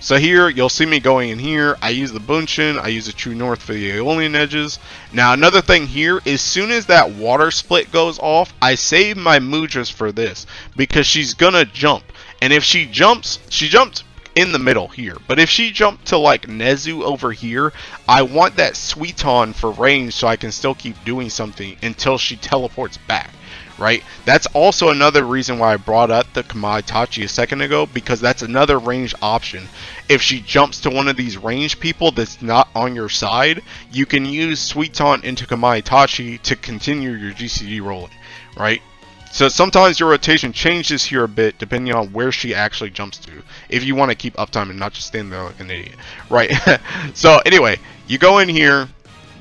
So here, you'll see me going in here. I use the Bunshin, I use the True North for the Aeolian edges. Now, another thing here, as soon as that water split goes off, I save my Mudras for this, because she's gonna jump. And if she jumps, she jumped in the middle here, but if she jumped to like Nezu over here, I want that Suiton for range so I can still keep doing something until she teleports back, right? That's also another reason why I brought up the Kamaitachi a second ago, because that's another range option. If she jumps to one of these range people that's not on your side, you can use Suiton into Kamaitachi to continue your GCD rolling, right? So sometimes your rotation changes here a bit depending on where she actually jumps to, if you want to keep uptime and not just stand there like an idiot, right? So anyway, you go in here.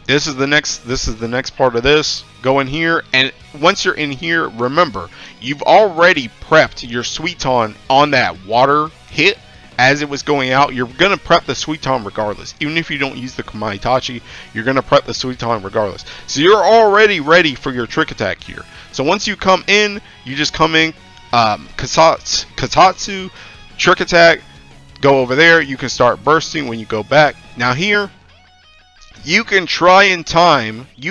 This is the next part of this. Go in here, and once you're in here, remember, you've already prepped your Suiton on that water hit. As it was going out, you're going to prep the Suiton regardless. Even if you don't use the Kamaitachi, you're going to prep the Suiton regardless. So you're already ready for your trick attack here. So once you come in, you just come in, Katatsu, trick attack, go over there. You can start bursting when you go back. Now here, you can try and time the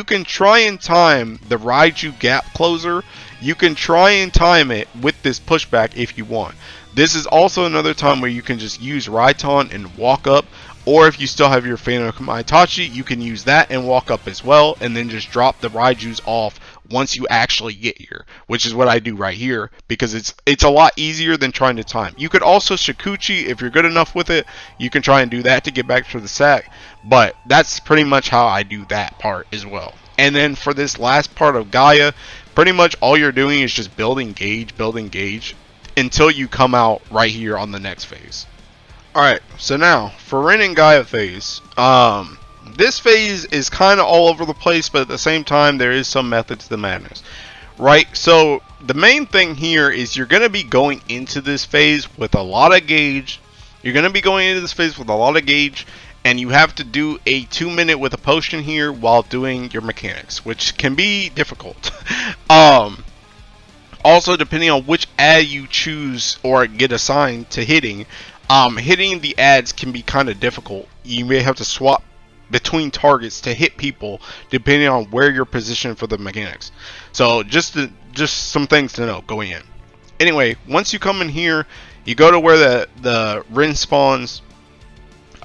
Raiju gap closer. You can try and time it with this pushback if you want. This is also another time where you can just use Raiton and walk up, or if you still have your Phantom Kamaitachi, you can use that and walk up as well, and then just drop the Raijus off once you actually get here, which is what I do right here, because it's a lot easier than trying to time. You could also Shikuchi, if you're good enough with it, you can try and do that to get back to the sack, but that's pretty much how I do that part as well. And then for this last part of Gaia, pretty much all you're doing is just building gauge, until you come out right here on the next phase. Alright, so now for Ryne and Gaia phase, this phase is kind of all over the place, but at the same time there is some method to the madness, right? So the main thing here is you're going to be going into this phase with a lot of gauge. And you have to do a 2-minute with a potion here while doing your mechanics, which can be difficult. Also, depending on which ad you choose or get assigned to hitting the ads can be kind of difficult. You may have to swap between targets to hit people depending on where you're positioned for the mechanics. So just some things to know going in. Anyway, once you come in here, you go to where the Rin spawns.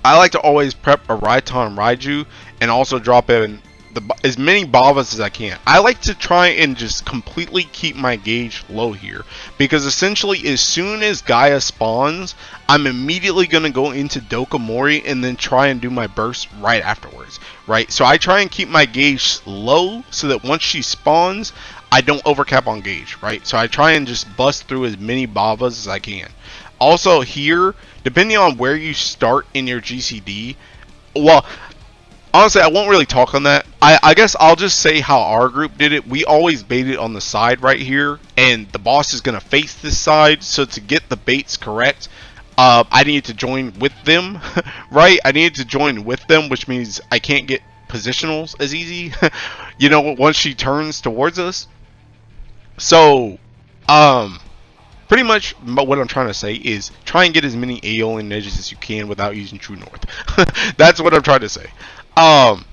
I like to always prep a Raiton Raiju and also drop in as many Bavas as I can. I like to try and just completely keep my gauge low here, because essentially as soon as Gaia spawns, I'm immediately going to go into Dokomori and then try and do my burst right afterwards, right? So I try and keep my gauge low so that once she spawns, I don't overcap on gauge, right? So I try and just bust through as many Bavas as I can. Also here, depending on where you start in your GCD, well, honestly, I won't really talk on that. I guess I'll just say how our group did it. We always baited on the side right here, and the boss is going to face this side. So to get the baits correct, I needed to join with them, right? I needed to join with them, which means I can't get positionals as easy, you know, once she turns towards us. So, pretty much what I'm trying to say is try and get as many Aeolian edges as you can without using True North. That's what I'm trying to say.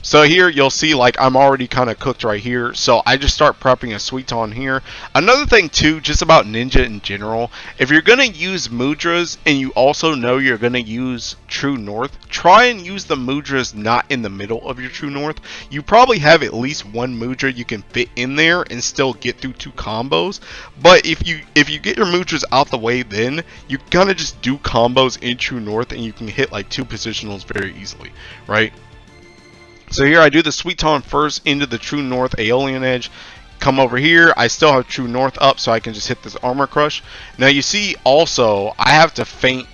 So here you'll see like I'm already kind of cooked right here, so I just start prepping a Suiton here. Another thing too, just about ninja in general, if you're gonna use mudras and you also know you're gonna use True North, try and use the mudras not in the middle of your True North. You probably have at least one mudra you can fit in there and still get through 2 combos, but if you get your mudras out the way, then you kind of just do combos in True North and you can hit like 2 positionals very easily, right? So here I do the Suiton first into the True North Aeolian Edge, come over here. I still have True North up, so I can just hit this Armor Crush. Now you see also I have to feint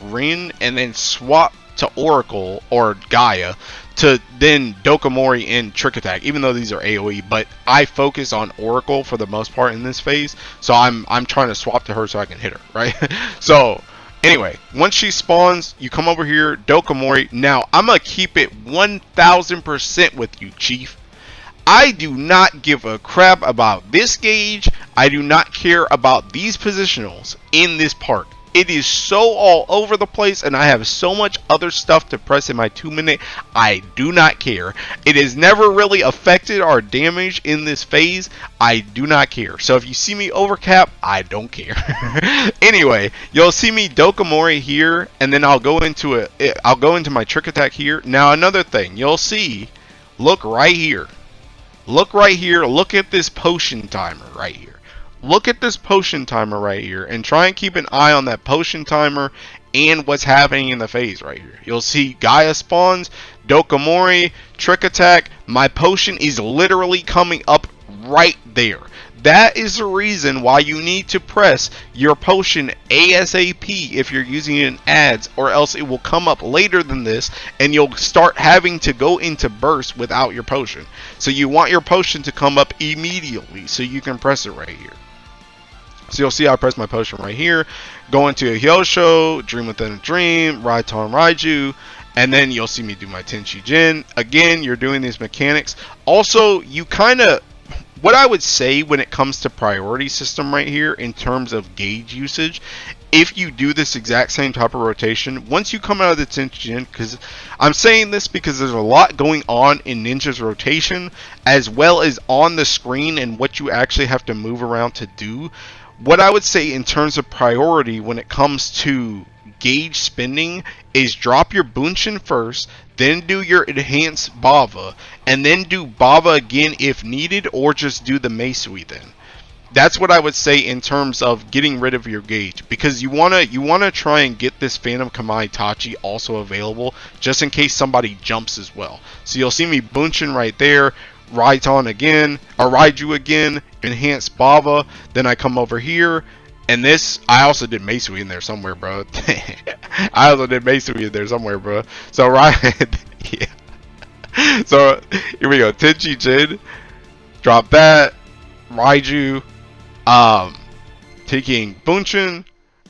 Ryne and then swap to Oracle or Gaia to then Dokomori and Trick Attack, even though these are AoE, but I focus on Oracle for the most part in this phase, so I'm trying to swap to her so I can hit her, right? So anyway, once she spawns, you come over here, Dokomori. Now I'm gonna keep it 1000% with you, Chief. I do not give a crap about this gauge. I do not care about these positionals in this part. It is so all over the place, and I have so much other stuff to press in my 2-minute. I do not care. It has never really affected our damage in this phase. I do not care. So if you see me overcap, I don't care. Anyway, you'll see me Dokomori here, and then I'll go into my Trick Attack here. Now another thing, you'll see, look right here. Look right here. Look at this potion timer right here. Look at this potion timer right here, and try and keep an eye on that potion timer and what's happening in the phase right here. You'll see Gaia spawns, Dokomori, Trick Attack. My potion is literally coming up right there. That is the reason why you need to press your potion ASAP if you're using it in ads, or else it will come up later than this and you'll start having to go into burst without your potion. So you want your potion to come up immediately so you can press it right here. So you'll see I press my potion right here, go into a Hyosho, Dream Within a Dream, Raiton Raiju, and then you'll see me do my Tenchi Jin. Again, you're doing these mechanics. Also, you kind of, what I would say when it comes to priority system right here in terms of gauge usage, if you do this exact same type of rotation, once you come out of the Tenchi Jin, because I'm saying this because there's a lot going on in Ninja's rotation, as well as on the screen and what you actually have to move around to do. What I would say in terms of priority when it comes to gauge spending is drop your Bunshin first, then do your enhanced Bava, and then do Bava again if needed, or just do the Meisui then. That's what I would say in terms of getting rid of your gauge, because you wanna try and get this Phantom Kamai Tachi also available just in case somebody jumps as well. So you'll see me Bunshin right there, Raiton again, or Raiju again, enhanced Bava, then I come over here, and this, I also did Meisui in there somewhere, bro. I also did Meisui in there somewhere, bro. So, yeah. So, here we go, Tenchi Jin, drop that, Raiju, taking Bunshin,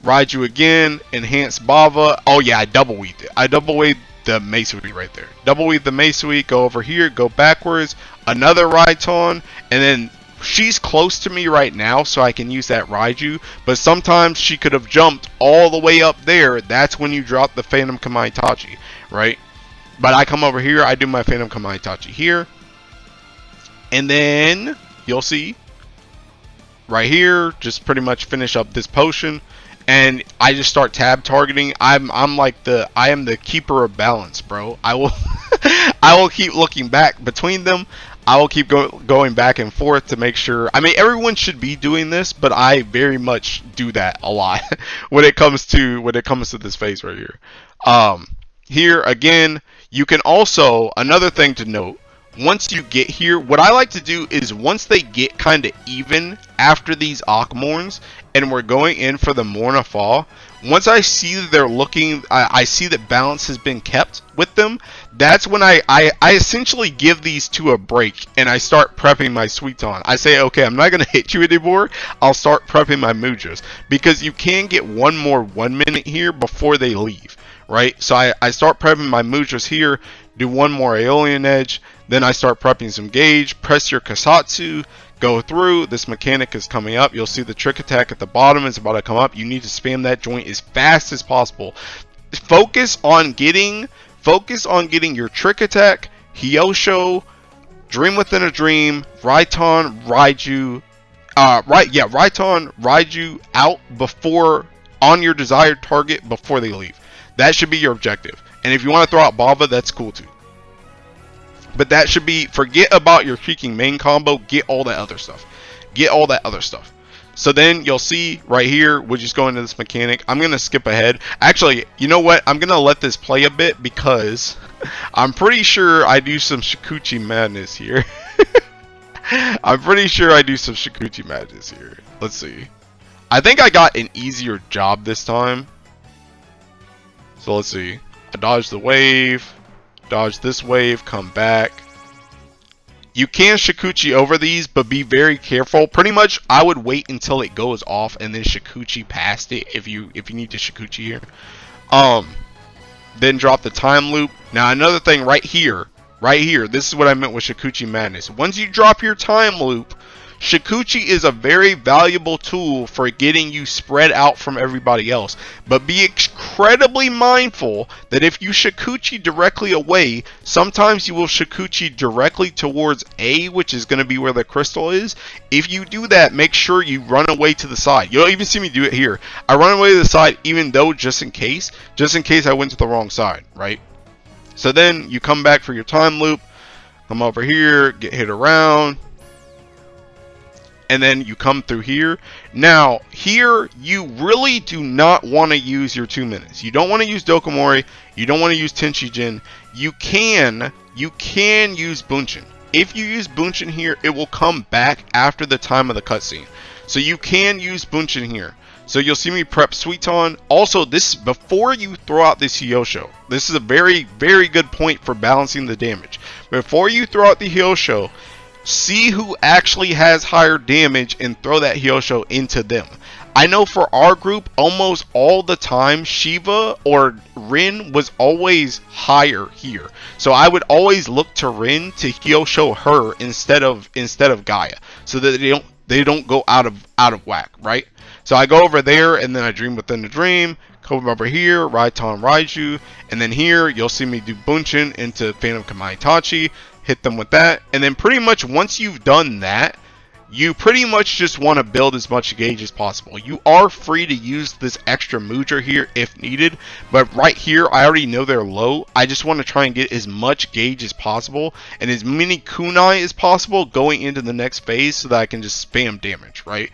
Raiju again, enhanced Bava. Oh yeah, I double weaved it. I double weaved the Meisui right there. Double weave the Meisui, go over here, go backwards, another Raiton, and then she's close to me right now, so I can use that Raiju, but sometimes she could have jumped all the way up there. That's when you drop the Phantom Kamai Tachi, right? But I come over here, I do my Phantom Kamai Tachi here, and then you'll see right here, just pretty much finish up this potion, and I just start tab targeting. I am the keeper of balance, bro. I will I will keep looking back between them. I will keep going back and forth to make sure. I mean, everyone should be doing this, but I very much do that a lot when it comes to this phase right here. Here again, you can also, another thing to note, once you get here, what I like to do is once they get kind of even after these Akmorns and we're going in for the Morna Fall, once I see that they're looking, I see that balance has been kept with them, that's when I essentially give these two a break and I start prepping my Suiton. I say, okay, I'm not going to hit you anymore, I'll start prepping my Mujas, because you can get one more 1 minute here before they leave, right? So I start prepping my Mujas here, do one more Aeolian Edge, then I start prepping some gauge, press your Kasatsu, go through. This mechanic is coming up. You'll see the Trick Attack at the bottom is about to come up. You need to spam that joint as fast as possible. Focus on getting your Trick Attack, Hyosho, Dream Within a Dream, Raiton, Raiju, Raiton, Raiju out before, on your desired target before they leave. That should be your objective. And if you want to throw out Bava, that's cool too. But that should be, forget about your freaking main combo, get all that other stuff. Get all that other stuff. So then you'll see right here, we'll just go into this mechanic. I'm going to skip ahead. Actually, you know what? I'm going to let this play a bit because I'm pretty sure I do some Shikuchi madness here. I'm pretty sure I do some Shikuchi madness here. Let's see. I think I got an easier job this time. So let's see. I dodge the wave, dodge this wave, come back. You can Shikuchi over these, but be very careful. Pretty much, I would wait until it goes off and then Shikuchi past it if you need to Shikuchi here. Then drop the time loop. Now another thing right here, this is what I meant with Shikuchi madness. Once you drop your time loop, Shikuchi is a very valuable tool for getting you spread out from everybody else. But be incredibly mindful that if you Shikuchi directly away, sometimes you will Shikuchi directly towards A, which is going to be where the crystal is. If you do that, make sure you run away to the side. You'll even see me do it here. I run away to the side even though just in case I went to the wrong side, right? So then you come back for your time loop, come over here, get hit around, and then you come through here. Now, here, you really do not want to use your 2 minutes. You don't want to use Dokomori. You don't want to use Tenshijin. You can use Bunshin. If you use Bunshin here, it will come back after the time of the cutscene. So you can use Bunshin here. So you'll see me prep Suiton. Also, this is before you throw out this Hyosho. This is a very, very good point for balancing the damage. Before you throw out the Hyosho, see who actually has higher damage and throw that Hyosho into them. I know for our group, almost all the time, Shiva or Rin was always higher here. So I would always look to Rin to Hyosho her instead of Gaia, so that they don't go out of whack, right? So I go over there and then I dream within the dream. Come over here, Raiton Raiju, and then here you'll see me do Bunshin into Phantom Kamaitachi. Hit them with that, and then pretty much once you've done that, you pretty much just want to build as much gauge as possible. You are free to use this extra Mujer here if needed, but right here I already know they're low. I just want to try and get as much gauge as possible and as many kunai as possible going into the next phase so that I can just spam damage, right?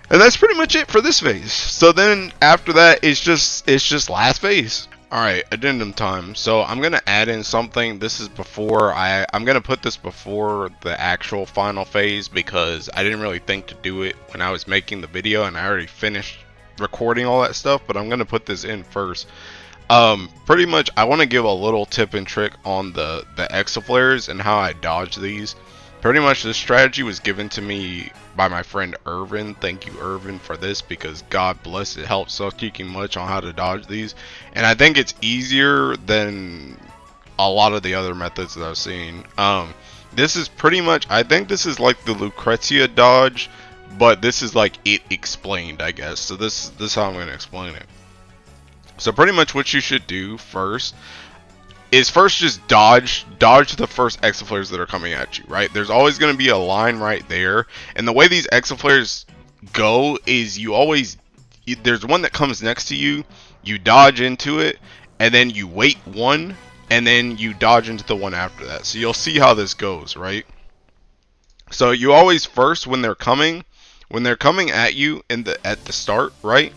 And that's pretty much it for this phase. So then after that, it's just last phase. Alright, addendum time. So I'm going to add in something. This is before I'm going to put this before the actual final phase because I didn't really think to do it when I was making the video and I already finished recording all that stuff, but I'm going to put this in first. Pretty much I want to give a little tip and trick on the Exaflares and how I dodge these. Pretty much this strategy was given to me by my friend Irvin. Thank you, Irvin, for this because God bless it helps so freaking much on how to dodge these. And I think it's easier than a lot of the other methods that I've seen. This is pretty much, I think this is like the Lucrezia dodge, but this is like it explained, I guess. So this is how I'm going to explain it. So pretty much what you should do first is just dodge the first Exaflares that are coming at you, right? There's always going to be a line right there, and the way these Exaflares go is there's one that comes next to you, you dodge into it, and then you wait one, and then you dodge into the one after that. So you'll see how this goes, right? So you always first, when they're coming at you at the start, right?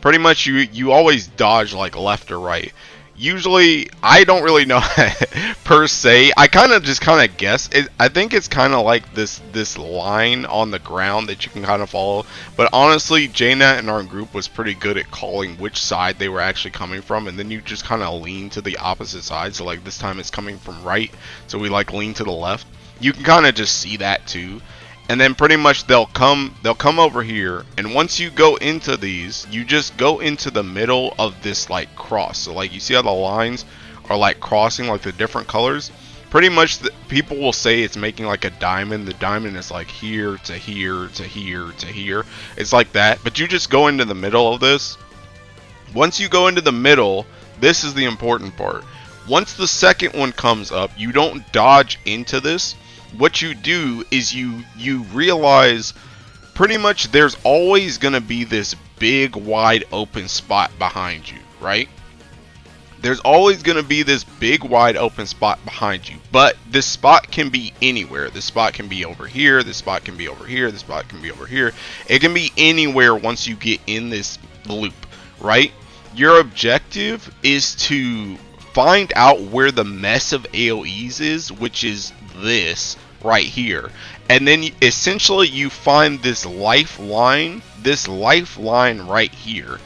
Pretty much you always dodge like left or right. Usually, I don't really know per se. I kind of guess. I think it's kind of like this line on the ground that you can kind of follow. But honestly, JNat in our group was pretty good at calling which side they were actually coming from. And then you just kind of lean to the opposite side. So like this time it's coming from right. So we like lean to the left. You can kind of just see that too. And then pretty much they'll come over here, and once you go into these, you just go into the middle of this like cross. So like you see how the lines are like crossing like the different colors. Pretty much people will say it's making like a diamond. The diamond is like here to here to here to here. It's like that, but you just go into the middle of this. Once you go into the middle, this is the important part. Once the second one comes up, you don't dodge into this. What you do is you realize pretty much there's always going to be this big wide open spot behind you, right? There's always going to be this big wide open spot behind you, but this spot can be anywhere. This spot can be over here, this spot can be over here, this spot can be over here. It can be anywhere once you get in this loop, right? Your objective is to find out where the mess of AoEs is, which is this right here. And then essentially you find this lifeline right here.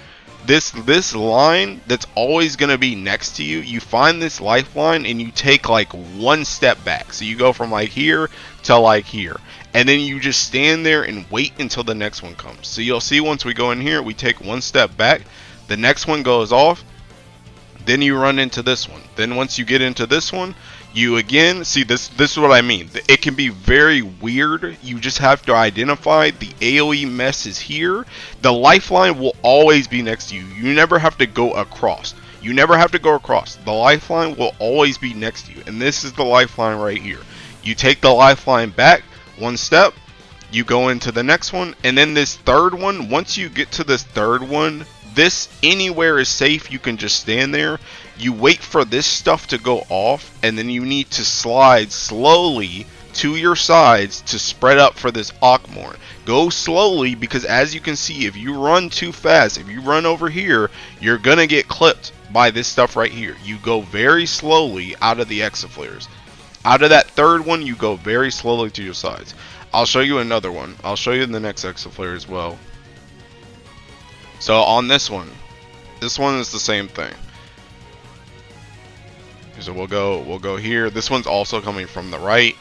This line that's always going to be next to you. You find this lifeline and you take like one step back. So you go from like here to like here. And then you just stand there and wait until the next one comes. So you'll see once we go in here, we take one step back. The next one goes off. Then you run into this one. Then once you get into this one, you again see this is what I mean. It can be very weird. You just have to identify the AoE mess is here. The lifeline will always be next to you. You never have to go across. The lifeline will always be next to you. And this is the lifeline right here. You take the lifeline back one step, you go into the next one, and then this third one, once you get to this third one, this anywhere is safe. You can just stand there. You wait for this stuff to go off, and then you need to slide slowly to your sides to spread up for this Akmorn. Go slowly, because as you can see, if you run too fast, if you run over here, you're gonna get clipped by this stuff right here. You go very slowly out of the Exaflares. Out of that third one, you go very slowly to your sides. I'll show you another one. I'll show you in the next Exaflare as well. So on this one is the same thing. So we'll go here. This one's also coming from the right.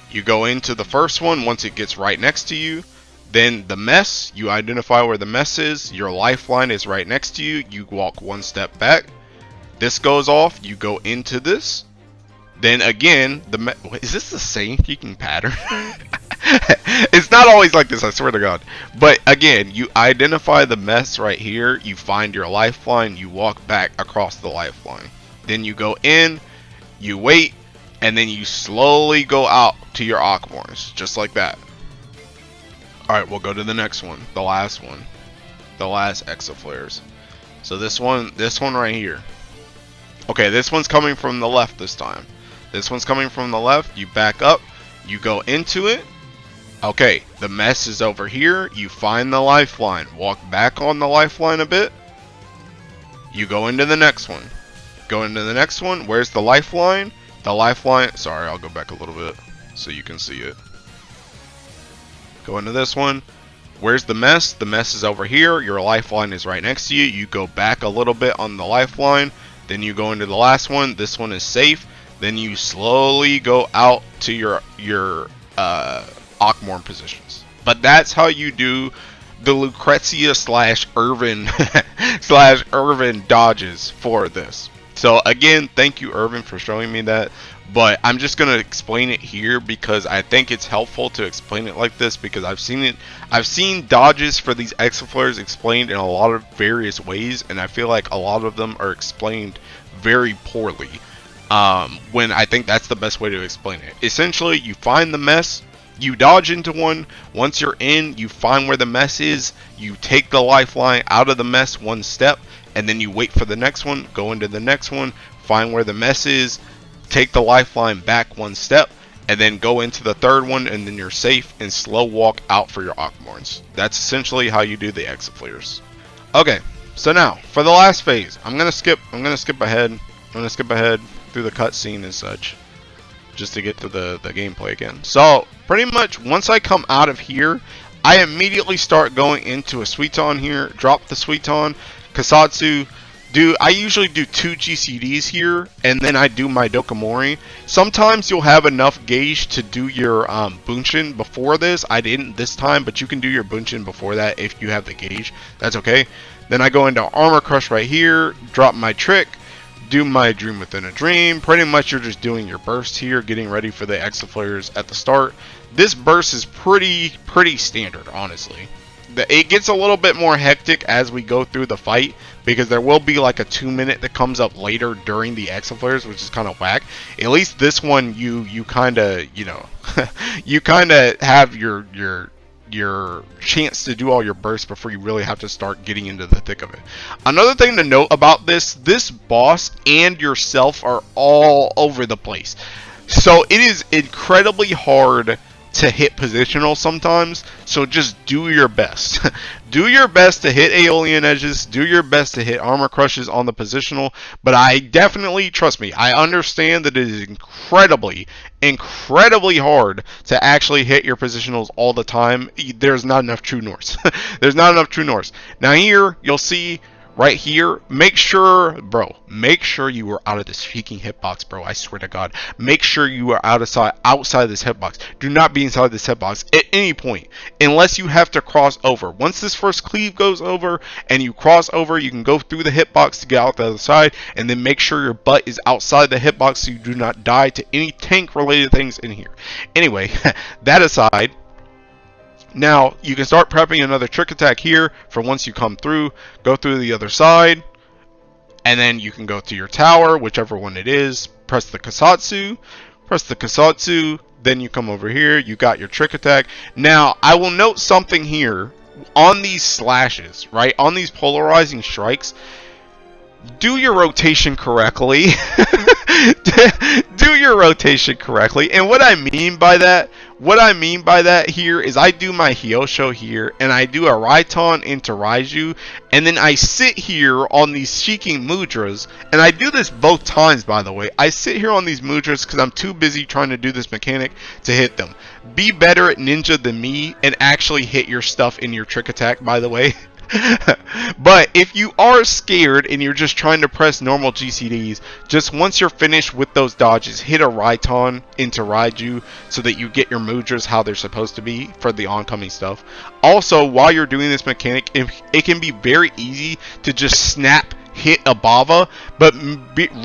You go into the first one once it gets right next to you. Then the mess, you identify where the mess is. Your lifeline is right next to you. You walk one step back. This goes off. You go into this. Then again, is this the same freaking pattern? It's not always like this, I swear to God. But again, you identify the mess right here. You find your lifeline. You walk back across the lifeline. Then you go in, you wait, and then you slowly go out to your Akmorns, just like that. Alright, we'll go to the next one, the last one. The last Exaflares. So this one right here. Okay, this one's coming from the left this time. This one's coming from the left. You back up, you go into it. Okay, the mess is over here. You find the lifeline. Walk back on the lifeline a bit. You go into the next one. Go into the next one. Where's the lifeline? The lifeline. Sorry, I'll go back a little bit so you can see it. Go into this one. Where's the mess? The mess is over here. Your lifeline is right next to you. You go back a little bit on the lifeline. Then you go into the last one. This one is safe. Then you slowly go out to your Akmorn positions. But that's how you do the Lucrezia / Irvin / Irvin dodges for this. So again, thank you, Irvin, for showing me that. But I'm just gonna explain it here because I think it's helpful to explain it like this, because I've seen dodges for these Exaflares explained in a lot of various ways, and I feel like a lot of them are explained very poorly. When I think that's the best way to explain it. Essentially, you find the mess, you dodge into one. Once you're in, you find where the mess is, you take the lifeline out of the mess one step, and then you wait for the next one, go into the next one, find where the mess is, take the lifeline back one step, and then go into the third one, and then you're safe, and slow walk out for your Akmorns. That's essentially how you do the Exaflares. Okay, so now for the last phase, I'm gonna skip ahead through the cutscene and such, just to get to the gameplay again. So pretty much once I come out of here, I immediately start going into a Suiton here, drop the Suiton, Kasatsu. I usually do 2 GCDs here, and then I do my Dokomori. Sometimes you'll have enough gauge to do your Bunshin before this. I didn't this time, but you can do your Bunshin before that if you have the gauge. That's okay. Then I go into Armor Crush right here, drop my trick, do my Dream Within a Dream. Pretty much you're just doing your burst here, getting ready for the Exaflares at the start. This burst is pretty standard, honestly. It gets a little bit more hectic as we go through the fight, because there will be like a 2-minute that comes up later during the Exaflares, which is kind of whack. At least this one, you kind of, you know, you kind of have your chance to do all your bursts before you really have to start getting into the thick of it. Another thing to note about this boss and yourself are all over the place. So it is incredibly hard to hit positional sometimes, so just do your best. Do your best to hit Aeolian Edges, do your best to hit Armor Crushes on the positional, but I definitely, trust me, I understand that it is incredibly hard to actually hit your positionals all the time. There's not enough True Norths. There's not enough True Norths. Now here, you'll see right here, make sure you are out of this freaking hitbox, bro. I swear to God. Make sure you are outside this hitbox. Do not be inside this hitbox at any point, unless you have to cross over. Once this first cleave goes over and you cross over, you can go through the hitbox to get out the other side, and then make sure your butt is outside the hitbox so you do not die to any tank related things in here. Anyway, that aside, now you can start prepping another trick attack here for once you come through, go through the other side, and then you can go to your tower, whichever one it is, press the Kasatsu, then you come over here, you got your trick attack. Now I will note something here on these slashes, right, on these polarizing strikes. Do your rotation correctly. Do your rotation correctly. And what I mean by that here is I do my Hyosho here, and I do a Raiton into Raiju, and then I sit here on these Shiking Mudras, and I do this both times, by the way. I sit here on these Mudras because I'm too busy trying to do this mechanic to hit them. Be better at ninja than me and actually hit your stuff in your trick attack, by the way. But if you are scared and you're just trying to press normal GCDs, just once you're finished with those dodges, hit a Raiton into Raiju so that you get your mudras how they're supposed to be for the oncoming stuff. Also, while you're doing this mechanic, it can be very easy to just snap hit a Bava, but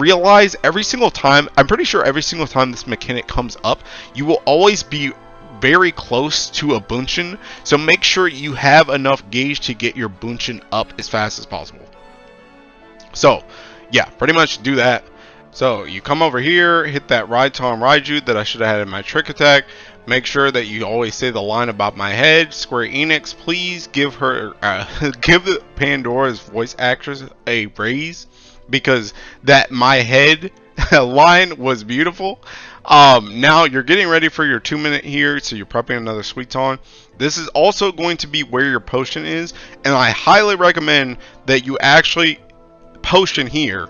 realize every single time, I'm pretty sure every single time this mechanic comes up, you will always be very close to a Bunshin, so make sure you have enough gauge to get your Bunshin up as fast as possible. So yeah, pretty much do that. So you come over here, hit that Raiton Raiju that I should have had in my trick attack. Make sure that you always say the line about my head. Square Enix, please give her give the Pandora's voice actress a raise, because that my head line was beautiful. Now you're getting ready for your 2-minute here, so you're prepping another Suiton. This is also going to be where your potion is, and I highly recommend that you actually potion here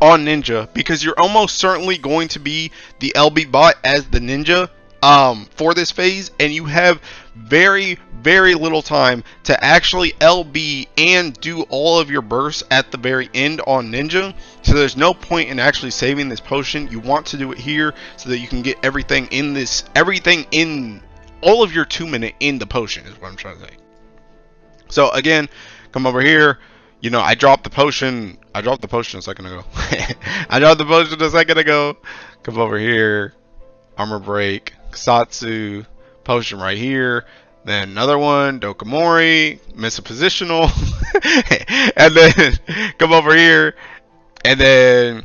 on ninja, because you're almost certainly going to be the LB bot as the ninja for this phase, and you have very little time to actually LB and do all of your bursts at the very end on ninja, so there's no point in actually saving this potion. You want to do it here so that you can get everything in all of your 2-minute in the potion is what I'm trying to say. So again, come over here. You know, I dropped the potion a second ago. Come over here, armor break, Satsu, potion right here, then another one, Dokomori, miss a positional, and then come over here, and then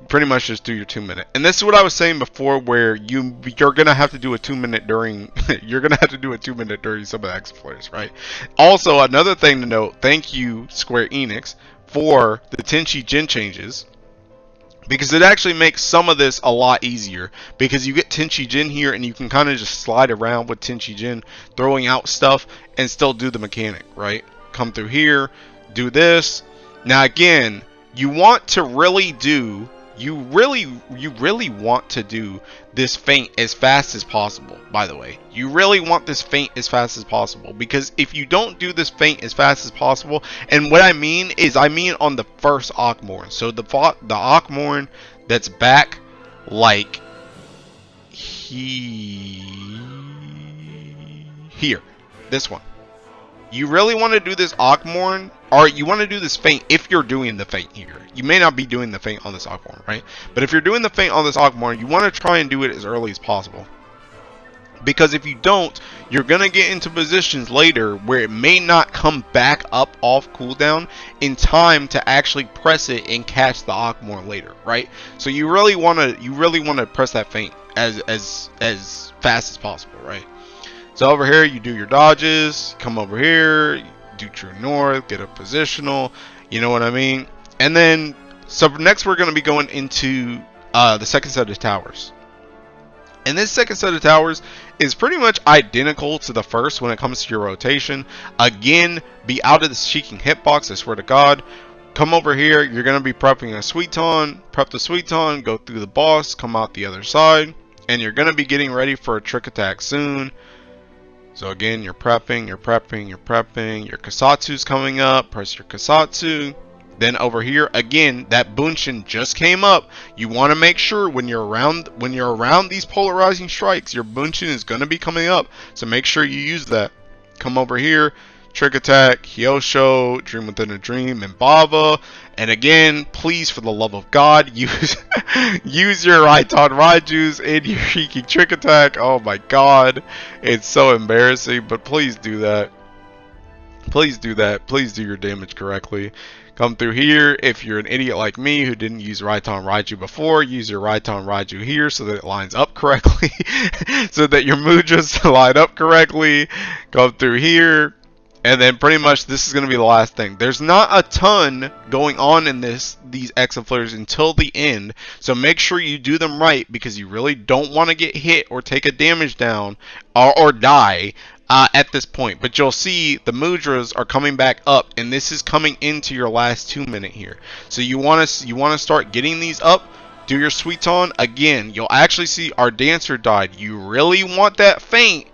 pretty much just do your 2-minute. And this is what I was saying before, where you're gonna have to do a 2-minute during during some of the Exaflares, right? Also, another thing to note, thank you Square Enix for the Tenchi Jin changes, because it actually makes some of this a lot easier, because you get Tenchi Jin here and you can kind of just slide around with Tenchi Jin throwing out stuff and still do the mechanic, right? Come through here, do this. Now again, you want to really do you really want to do this feint as fast as possible, by the way. You really want this feint as fast as possible, because if you don't do this feint as fast as possible, and what I mean is, I mean on the first Akmorn. So the Akmorn that's back, like, here, this one. You really want to do this Akmorn, or you want to do this feint if you're doing the feint here. You may not be doing the feint on this Akmorn, right? But if you're doing the feint on this Akmorn, you want to try and do it as early as possible. Because if you don't, you're going to get into positions later where it may not come back up off cooldown in time to actually press it and catch the Akmorn later, right? So you really want to press that feint as fast as possible, right? So over here, you do your dodges, come over here, do true north, get a positional, you know what I mean? And then, so next we're going to be going into the second set of towers. And this second set of towers is pretty much identical to the first when it comes to your rotation. Again, be out of the Seeking hitbox, I swear to God. Come over here, you're going to be prepping a Suiton, prep the Suiton, go through the boss, come out the other side, and you're going to be getting ready for a trick attack soon. So again, you're prepping, you're prepping, you're prepping, your Kasatsu's coming up, press your Kasatsu. Then over here, again, that Bunshin just came up. You want to make sure when you're around these polarizing strikes, your Bunshin is going to be coming up. So make sure you use that. Come over here, Trick Attack, Hyosho, Dream Within a Dream, and Bava. And again, please, for the love of God, use use your Raiton Raijus in your Hiki Trick Attack. Oh my God, it's so embarrassing, but please do that. Please do that. Please do your damage correctly. Come through here. If you're an idiot like me who didn't use Raiton Raiju before, use your Raiton Raiju here so that it lines up correctly. So that your mudras line up correctly. Come through here. And then pretty much this is going to be the last thing. There's not a ton going on in these Exaflares until the end. So make sure you do them right because you really don't want to get hit or take a damage down or die. At this point, but you'll see the mudras are coming back up, and this is coming into your last 2 minute here. So you want to start getting these up. Do your Suiton again. You'll actually see our dancer died. You really want that feint.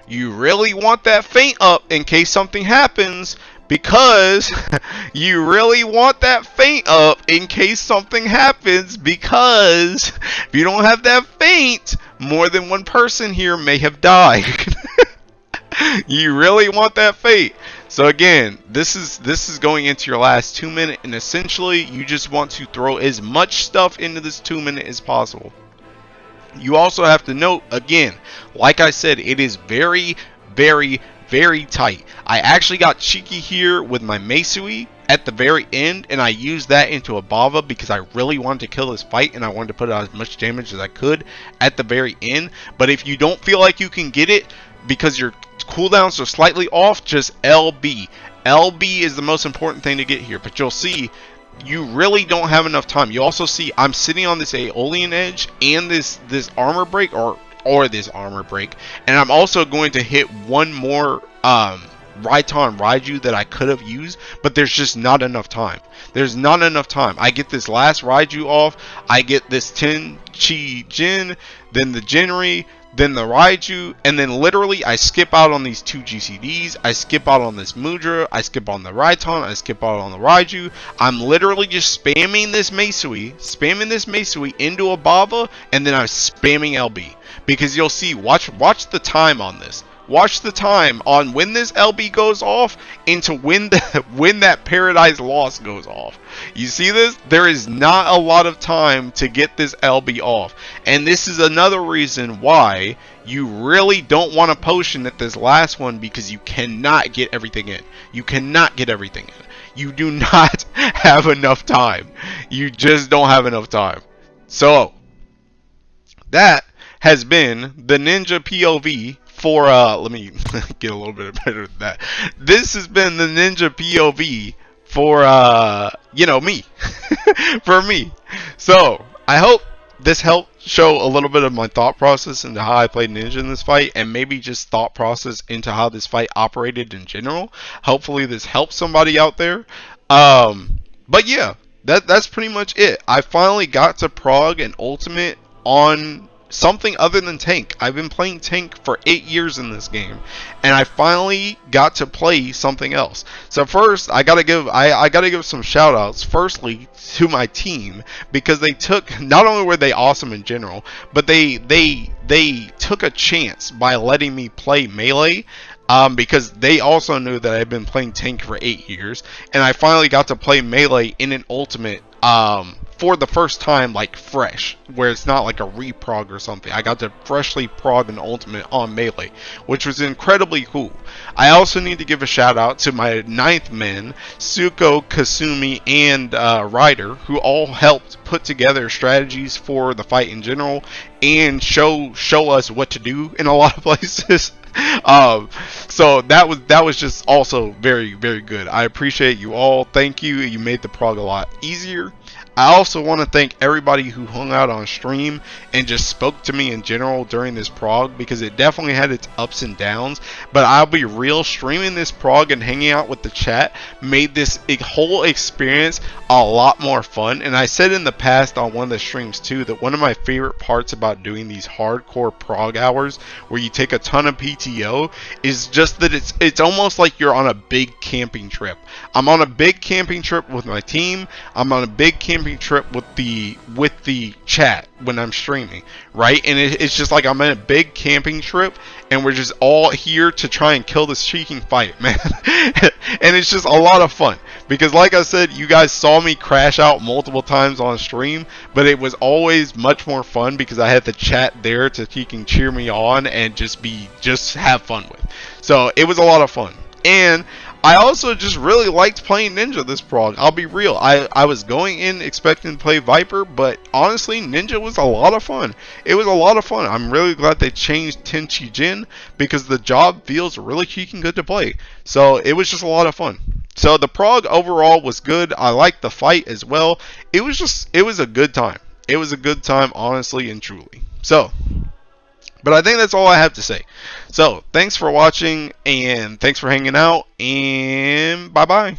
You really want that feint up in case something happens. Because you really want that feint up in case something happens, because if you don't have that feint, more than one person here may have died. You really want that fate. So again, this is going into your last 2 minute, and essentially you just want to throw as much stuff into this 2 minute as possible. You also have to note, again, like I said, it is very, very, very tight. I actually got cheeky here with my Meisui at the very end, and I used that into a Bava because I really wanted to kill this fight and I wanted to put out as much damage as I could at the very end. But if you don't feel like you can get it because your cooldowns are slightly off, just LB. LB is the most important thing to get here, but you'll see you really don't have enough time. You also see I'm sitting on this Aeolian Edge and this armor break or this armor break, and I'm also going to hit one more Raiton Raiju that I could have used, but there's just not enough time. There's not enough time. I get this last Raiju off, I get this Tenchi Jin, then the Jinri, then the Raiju, and then literally I skip out on these 2 GCDs, I skip out on this Mudra, I skip on the Raiton, I skip out on the Raiju. I'm literally just spamming this Meisui into a Bava, and then I'm spamming LB. Because you'll see, watch the time on this. Watch the time on when this LB goes off into when that Paradise Lost goes off. You see this? There is not a lot of time to get this LB off. And this is another reason why you really don't want to potion at this last one, because you cannot get everything in. You cannot get everything in. You do not have enough time. You just don't have enough time. So, that has been the Ninja POV for, let me get a little bit better than that. This has been the Ninja POV for, you know, me. For me. So, I hope this helped show a little bit of my thought process into how I played Ninja in this fight, and maybe just thought process into how this fight operated in general. Hopefully this helps somebody out there. But yeah, that's pretty much it. I finally got to prog an ultimate on something other than tank. I've been playing tank for 8 years in this game, and I finally got to play something else. So first, I gotta give some shout outs. Firstly, to my team, because they took, not only were they awesome in general, but they took a chance by letting me play melee. Because they also knew that I've been playing tank for 8 years, and I finally got to play melee in an ultimate for the first time, like fresh, where it's not like a reprog or something. I got to freshly prog an ultimate on melee, which was incredibly cool. I also need to give a shout out to my 9th men, Suko, Kasumi, and Ryder, who all helped put together strategies for the fight in general and show us what to do in a lot of places. So that was just also very, very good. I appreciate you all. Thank you. You made the prog a lot easier. I also want to thank everybody who hung out on stream and just spoke to me in general during this prog, because it definitely had its ups and downs. But I'll be real, streaming this prog and hanging out with the chat made this whole experience a lot more fun. And I said in the past on one of the streams too that one of my favorite parts about doing these hardcore prog hours where you take a ton of PTO is just that it's almost like you're on a big camping trip. I'm on a big camping trip with my team. I'm on a big camping trip with the chat when I'm streaming, right? And it's just like I'm in a big camping trip and we're just all here to try and kill this cheeking fight, man. And it's just a lot of fun because, like I said, you guys saw me crash out multiple times on stream, but it was always much more fun because I had the chat there to cheer me on and just have fun with. So it was a lot of fun. And I also just really liked playing Ninja this prog. I'll be real. I was going in expecting to play Viper, but honestly, Ninja was a lot of fun. It was a lot of fun. I'm really glad they changed Tenchi Jin because the job feels really cheeky good to play. So it was just a lot of fun. So the prog overall was good. I liked the fight as well. It was a good time. It was a good time, honestly and truly. So, but I think that's all I have to say. So, thanks for watching, and thanks for hanging out, and bye-bye.